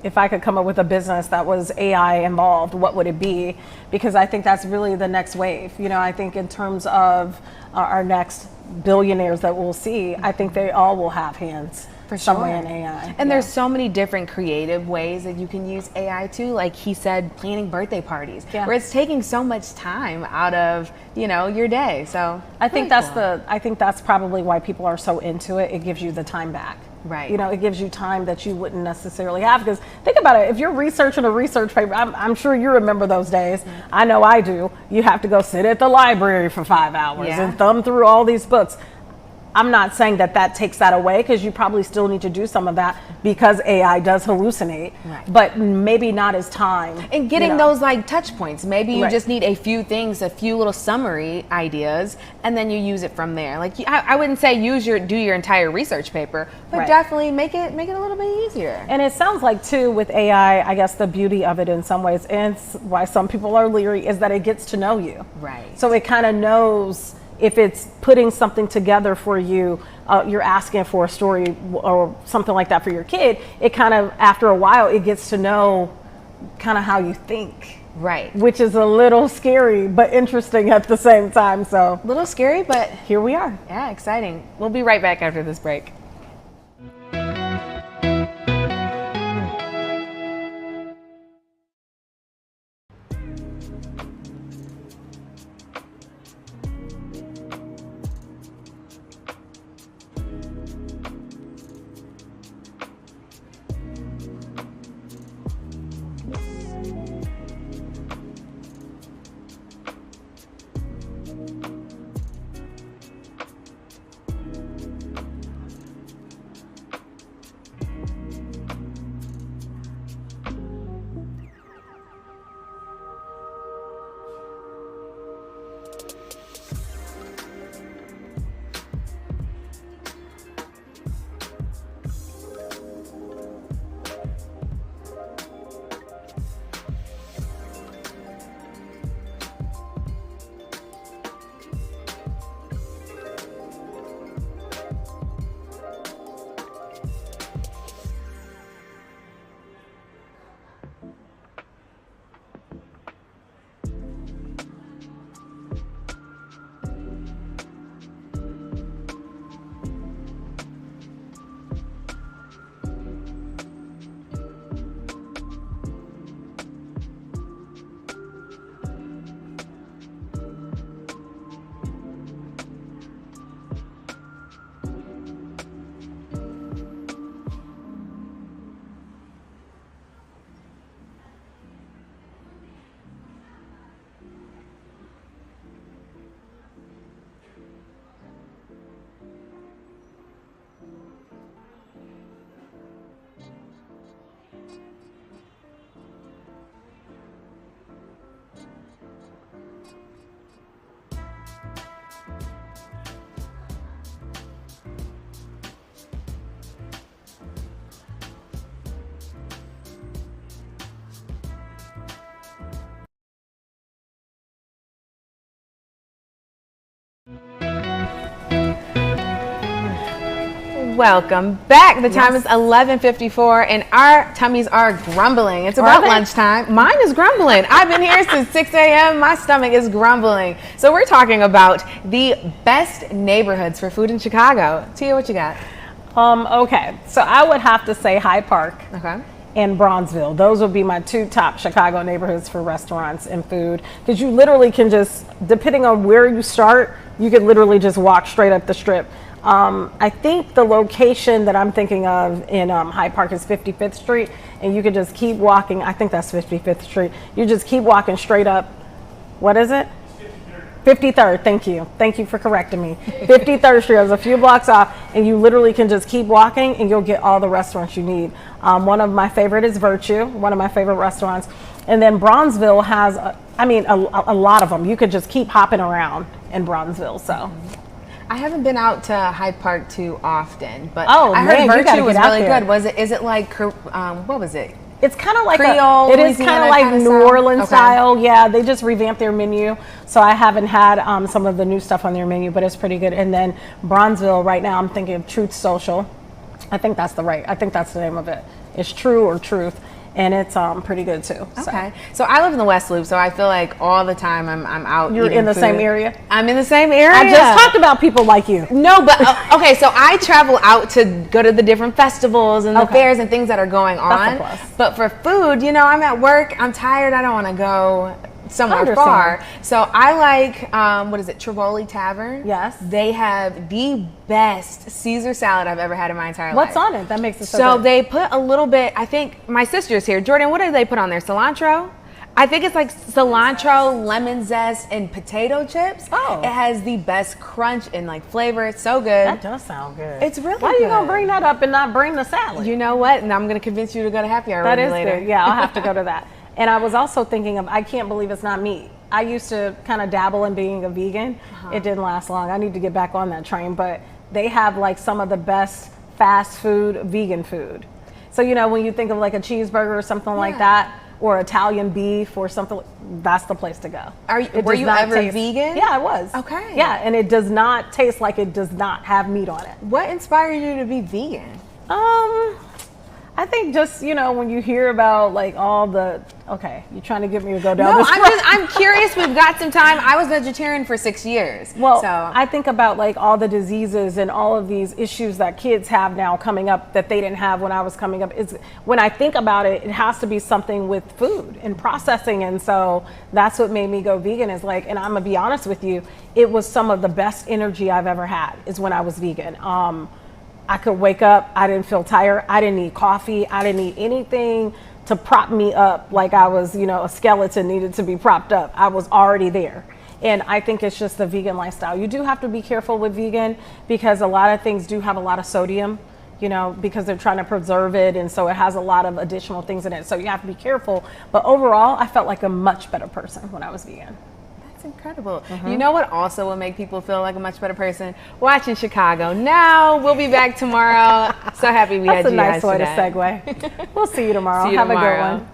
if I could come up with a business that was AI involved, what would it be? Because I think that's really the next wave. I think in terms of our next billionaires that we'll see, I think they all will have hands For somewhere sure. in AI. And there's so many different creative ways that you can use AI too. Like he said, planning birthday parties, where it's taking so much time out of your day. So I think that's probably why people are so into it. It gives you the time back. Right. You know, it gives you time that you wouldn't necessarily have. Because think about it, if you're researching a research paper, I'm sure you remember those days. I know I do. You have to go sit at the library for 5 hours and thumb through all these books. I'm not saying that that takes that away, because you probably still need to do some of that because AI does hallucinate, but maybe not as time. And getting those like touch points. Maybe you just need a few things, a few little summary ideas, and then you use it from there. Like I wouldn't say do your entire research paper, but definitely make it a little bit easier. And it sounds like too with AI, I guess the beauty of it in some ways, and why some people are leery, is that it gets to know you. Right. So it kind of knows if it's putting something together for you, you're asking for a story or something like that for your kid, it kind of, after a while, it gets to know kind of how you think. Right. Which is a little scary, but interesting at the same time. So a little scary, but here we are. Yeah, exciting. We'll be right back after this break. Welcome back. The time is 11:54 and our tummies are grumbling. It's about lunchtime. Mine is grumbling. I've been here since 6 a.m. My stomach is grumbling. So we're talking about the best neighborhoods for food in Chicago. Tia, what you got? Okay, so I would have to say Hyde Park. Okay. And Bronzeville. Those would be my two top Chicago neighborhoods for restaurants and food, because you literally can just, depending on where you start, you could literally just walk straight up the strip. I think the location that I'm thinking of in Hyde Park is 55th Street, and you could just keep walking. I think that's 55th Street. You just keep walking straight up. What is it? 53rd. Thank you. Thank you for correcting me. 53rd Street is a few blocks off, and you literally can just keep walking and you'll get all the restaurants you need. One of my favorite is Virtue, one of my favorite restaurants. And then Bronzeville has, a lot of them. You could just keep hopping around in Bronzeville. So I haven't been out to Hyde Park too often, but I heard Virtue was really there. good. Is it like, what was it? It's kind of like Creole, it is kind of like New Orleans style. Yeah, they just revamped their menu, so I haven't had some of the new stuff on their menu, but it's pretty good. And then Bronzeville, right now, I'm thinking of Truth Social. I think that's the name of it. It's True or Truth, and it's pretty good too. Okay, so I live in the West Loop, so I feel like all the time I'm out. You're in the food. Same area? I'm in the same area. I just talked about people like you. No, but okay, so I travel out to go to the different festivals and the fairs and things that are going on. That's a plus. But for food, I'm at work, I'm tired, I don't want to go somewhere far. So I like, what is it, Tivoli Tavern? Yes. They have the best Caesar salad I've ever had in my entire life. What's on it? That makes it so So good. they put a little bit, I think, my sister's here. Jordan, what do they put on there? Cilantro? I think it's like cilantro, lemon zest, and potato chips. Oh. It has the best crunch and like flavor. It's so good. That does sound good. It's really Why good. are you going to bring that up and not bring the salad? You know what? And I'm going to convince you to go to happy hour That with is me later. good. Yeah, I'll have to go to that. And I was also thinking of, I can't believe it's not meat. I used to kind of dabble in being a vegan. It didn't last long. I need to get back on that train. But they have like some of the best fast food, vegan food. So, you know, when you think of like a cheeseburger or something like that, or Italian beef or something, that's the place to go. Were you ever vegan? Yeah, I was. Okay. Yeah, and it does not taste like it does not have meat on it. What inspired you to be vegan? I think just, you know, when you hear about like all the, okay, you're trying to get me to go down No, this road. I'm curious. We've got some time. I was vegetarian for 6 years. Well, so I think about like all the diseases and all of these issues that kids have now coming up that they didn't have when I was coming up. It's, when I think about it, it has to be something with food and processing. And so that's what made me go vegan is like, and I'm gonna be honest with you, it was some of the best energy I've ever had is when I was vegan. I could wake up, I didn't feel tired, I didn't need coffee, I didn't need anything to prop me up like I was, you know, a skeleton needed to be propped up. I was already there. And I think it's just the vegan lifestyle. You do have to be careful with vegan because a lot of things do have a lot of sodium, you know, because they're trying to preserve it. And so it has a lot of additional things in it. So you have to be careful. But overall, I felt like a much better person when I was vegan. that's incredible. You know what also will make people feel like a much better person? Watching Chicago Now. We'll be back tomorrow. So happy we had you guys today. That's a nice way to segue. We'll see you tomorrow. See you Have tomorrow. a good one.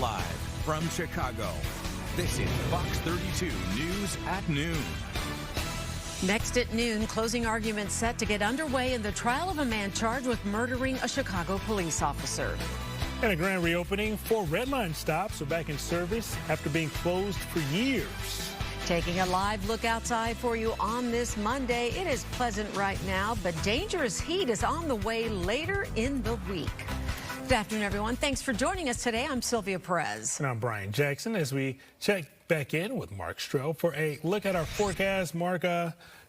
Live from Chicago, this is Fox 32 News at Noon. Next at noon, closing arguments set to get underway in the trial of a man charged with murdering a Chicago police officer. And a grand reopening for Red Line stops are back in service after being closed for years. Taking a live look outside for you on this Monday. It is pleasant right now, but dangerous heat is on the way later in the week. Good afternoon, everyone. Thanks for joining us today. I'm Sylvia Perez. And I'm Brian Jackson as we check back in with Mark Stroh for a look at our forecast. Mark,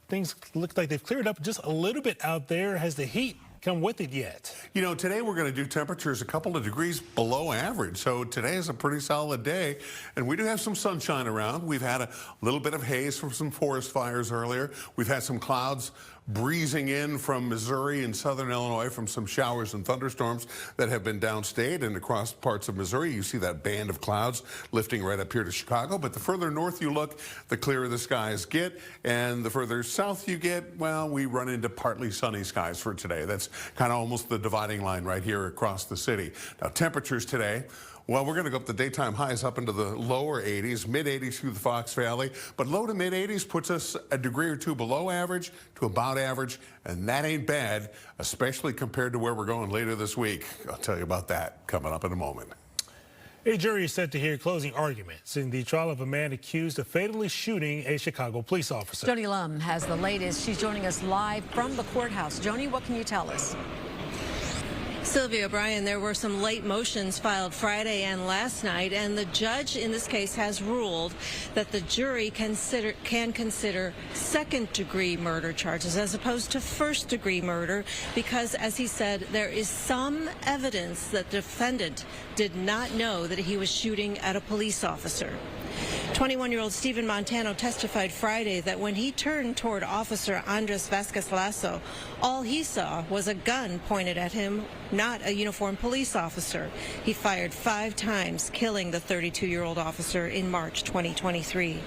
things look like they've cleared up just a little bit out there. Has the heat come with it yet? You know, today we're going to do temperatures a couple of degrees below average. So today is a pretty solid day. And we do have some sunshine around. We've had a little bit of haze from some forest fires earlier. We've had some clouds breezing in from Missouri and southern Illinois from some showers and thunderstorms that have been downstate and across parts of Missouri. You see that band of clouds lifting right up here to Chicago. But the further north you look, the clearer the skies get. And the further south you get, well, we run into partly sunny skies for today. That's kind of almost the dividing line right here across the city. Now, temperatures today, well, we're going to go up the daytime highs up into the lower 80s, mid 80s through the Fox Valley, but low to mid 80s puts us a degree or two below average to about average, and that ain't bad, especially compared to where we're going later this week. I'll tell you about that coming up in a moment. A jury is set to hear closing arguments in the trial of a man accused of fatally shooting a Chicago police officer. Joni Lum has the latest. She's joining us live from the courthouse. Joni, what can you tell us? Sylvia O'Brien, there were some late motions filed Friday and last night, and the judge in this case has ruled that the jury can consider second-degree murder charges as opposed to first-degree murder because, as he said, there is some evidence that the defendant did not know that he was shooting at a police officer. 21-year-old Stephen Montano testified Friday that when he turned toward Officer Andres Vasquez-Lasso, all he saw was a gun pointed at him, not a uniformed police officer. He fired 5 times, killing the 32-year-old officer in March 2023.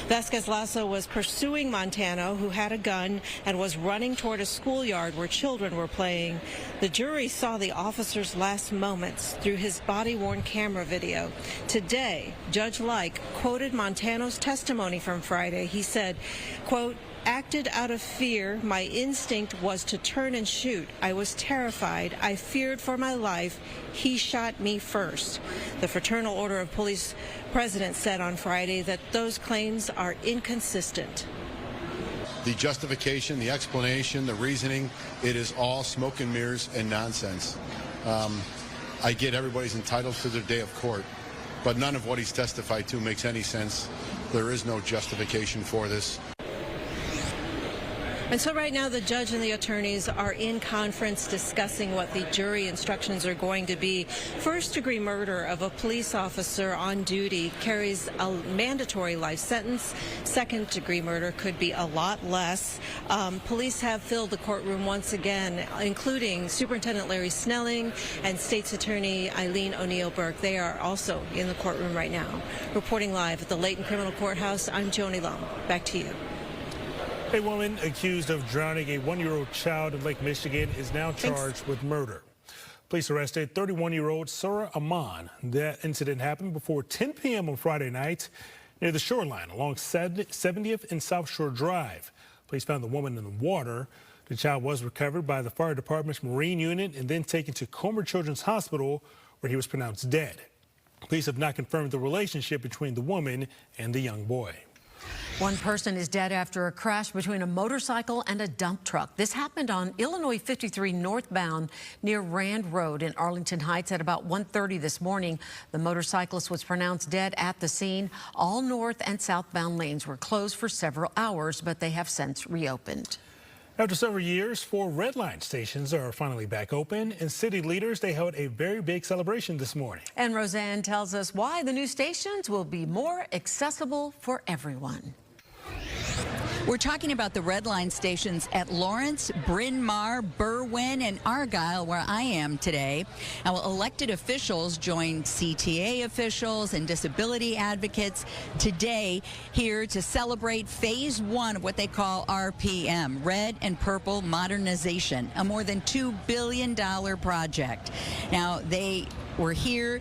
Vasquez-Lasso was pursuing Montano, who had a gun and was running toward a schoolyard where children were playing. The jury saw the officer's last moments through his body-worn camera video. Today, Judge Like quoted Montano's testimony from Friday. He said, quote, "Acted out of fear. My instinct was to turn and shoot. I was terrified. I feared for my life. He shot me first." The Fraternal Order of Police president said on Friday that those claims are inconsistent. The justification, the explanation, the reasoning, it is all smoke and mirrors and nonsense. I get everybody's entitled to their day of court, but none of what he's testified to makes any sense. There is no justification for this. And so right now the judge and the attorneys are in conference discussing what the jury instructions are going to be. First-degree murder of a police officer on duty carries a mandatory life sentence. Second-degree murder could be a lot less. Police have filled the courtroom once again, including Superintendent Larry Snelling and State's Attorney Eileen O'Neill-Burke. They are also in the courtroom right now. Reporting live at the Layton Criminal Courthouse, I'm Joni Lum. Back to you. A woman accused of drowning a 1-year-old child in Lake Michigan is now charged with murder. Police arrested 31-year-old Sarah Amon. That incident happened before 10 p.m. on Friday night near the shoreline along 70th and South Shore Drive. Police found the woman in the water. The child was recovered by the fire department's Marine unit and then taken to Comer Children's Hospital, where he was pronounced dead. Police have not confirmed the relationship between the woman and the young boy. One person is dead after a crash between a motorcycle and a dump truck. This happened on Illinois 53 northbound near Rand Road in Arlington Heights at about 1:30 this morning. The motorcyclist was pronounced dead at the scene. All north and southbound lanes were closed for several hours, but they have since reopened. After several years, 4 red line stations are finally back open, and city leaders, they held a very big celebration this morning. And Roseanne tells us why the new stations will be more accessible for everyone. We're talking about the red line stations at Lawrence, Bryn Mawr, Berwyn, and Argyle, where I am today. Now, elected officials joined CTA officials and disability advocates today here to celebrate phase 1 of what they call RPM, Red and Purple Modernization, a more than $2 billion project. Now, they were here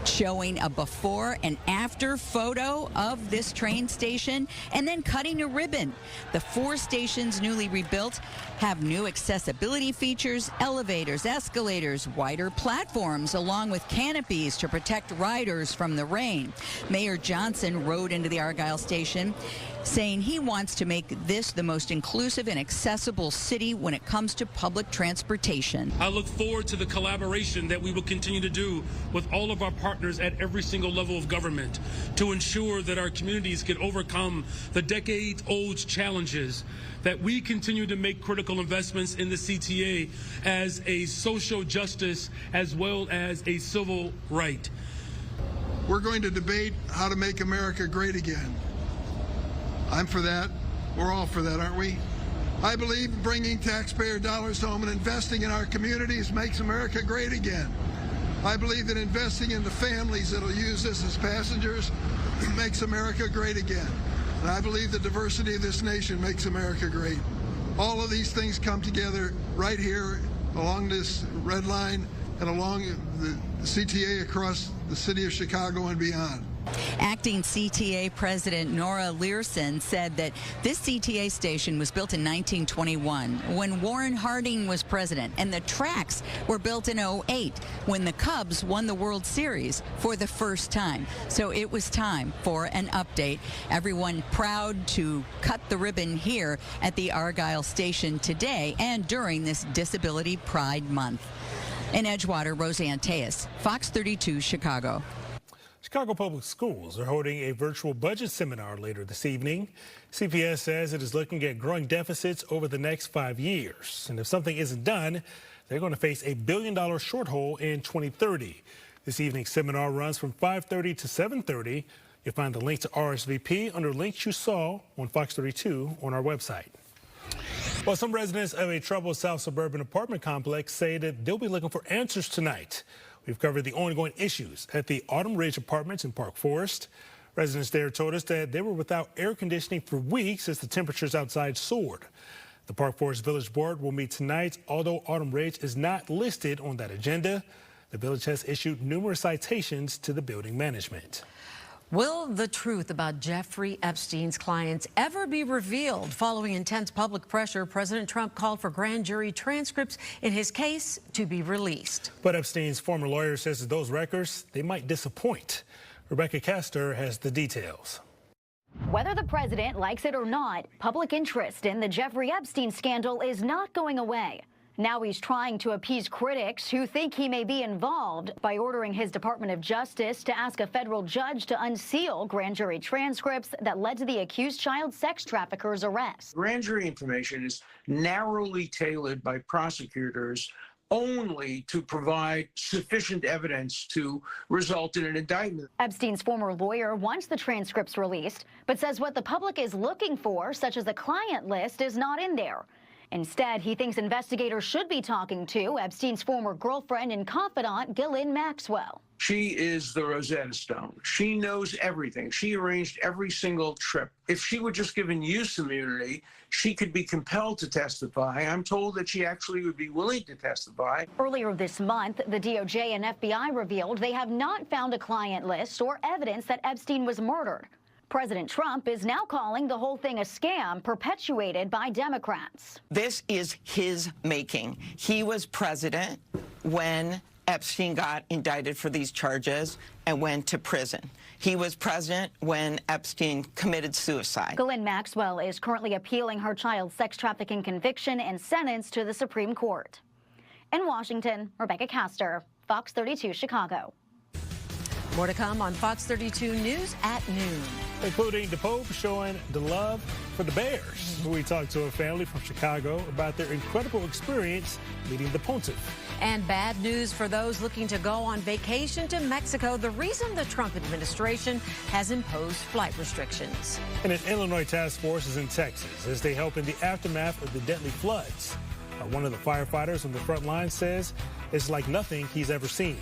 showing a before and after photo of this train station and then cutting a ribbon. The 4 stations newly rebuilt have new accessibility features, elevators, escalators, wider platforms, along with canopies to protect riders from the rain. Mayor Johnson rode into the Argyle station. saying he wants to make this the most inclusive and accessible city when it comes to public transportation. I look forward to the collaboration that we will continue to do with all of our partners at every single level of government to ensure that our communities can overcome the decades-old challenges, that we continue to make critical investments in the CTA as a social justice as well as a civil right. We're going to debate how to make America great again. I'm for that. We're all for that, aren't we? I believe bringing taxpayer dollars home and investing in our communities makes America great again. I believe that investing in the families that will use this as passengers makes America great again. And I believe the diversity of this nation makes America great. All of these things come together right here along this red line and along the CTA across the city of Chicago and beyond. Acting CTA President Nora Learson said that this CTA station was built in 1921 when Warren Harding was president, and the tracks were built in 2008 when the Cubs won the World Series for the first time. So it was time for an update. Everyone proud to cut the ribbon here at the Argyle station today and during this Disability Pride Month. In Edgewater, Roseanne Tejas, Fox 32, Chicago. Chicago Public Schools are holding a virtual budget seminar later this evening. CPS says it is looking at growing deficits over the next 5 years. And if something isn't done, they're going to face a $1 billion shortfall in 2030. This evening's seminar runs from 5:30 to 7:30. You'll find the link to RSVP under links you saw on Fox 32 on our website. Well, some residents of a troubled South suburban apartment complex say that they'll be looking for answers tonight. We've covered the ongoing issues at the Autumn Ridge Apartments in Park Forest. Residents there told us that they were without air conditioning for weeks as the temperatures outside soared. The Park Forest Village Board will meet tonight, although Autumn Ridge is not listed on that agenda. The village has issued numerous citations to the building management. Will the truth about Jeffrey Epstein's clients ever be revealed? Following intense public pressure, President Trump called for grand jury transcripts in his case to be released. But Epstein's former lawyer says that those records, they might disappoint. Rebecca Castor has the details. Whether the president likes it or not, public interest in the Jeffrey Epstein scandal is not going away. Now he's trying to appease critics who think he may be involved by ordering his Department of Justice to ask a federal judge to unseal grand jury transcripts that led to the accused child sex trafficker's arrest. Grand jury information is narrowly tailored by prosecutors only to provide sufficient evidence to result in an indictment. Epstein's former lawyer wants the transcripts released, but says what the public is looking for, such as a client list, is not in there. Instead, he thinks investigators should be talking to Epstein's former girlfriend and confidant, Ghislaine Maxwell. She is the Rosetta Stone. She knows everything. She arranged every single trip. If she were just given use immunity, she could be compelled to testify. I'm told that she actually would be willing to testify. Earlier this month, the DOJ and FBI revealed they have not found a client list or evidence that Epstein was murdered. President Trump is now calling the whole thing a scam perpetuated by Democrats. This is his making. He was president when Epstein got indicted for these charges and went to prison. He was president when Epstein committed suicide. Ghislaine Maxwell is currently appealing her child sex trafficking conviction and sentence to the Supreme Court. In Washington, Rebecca Castor, Fox 32 Chicago. More to come on Fox 32 News at noon. Including the Pope showing the love for the Bears. We talked to a family from Chicago about their incredible experience meeting the Pontiff. And bad news for those looking to go on vacation to Mexico. The reason the Trump administration has imposed flight restrictions. And an Illinois task force is in Texas as they help in the aftermath of the deadly floods. One of the firefighters on the front line says it's like nothing he's ever seen.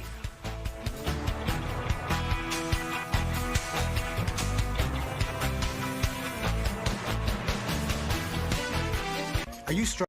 Are you struggling?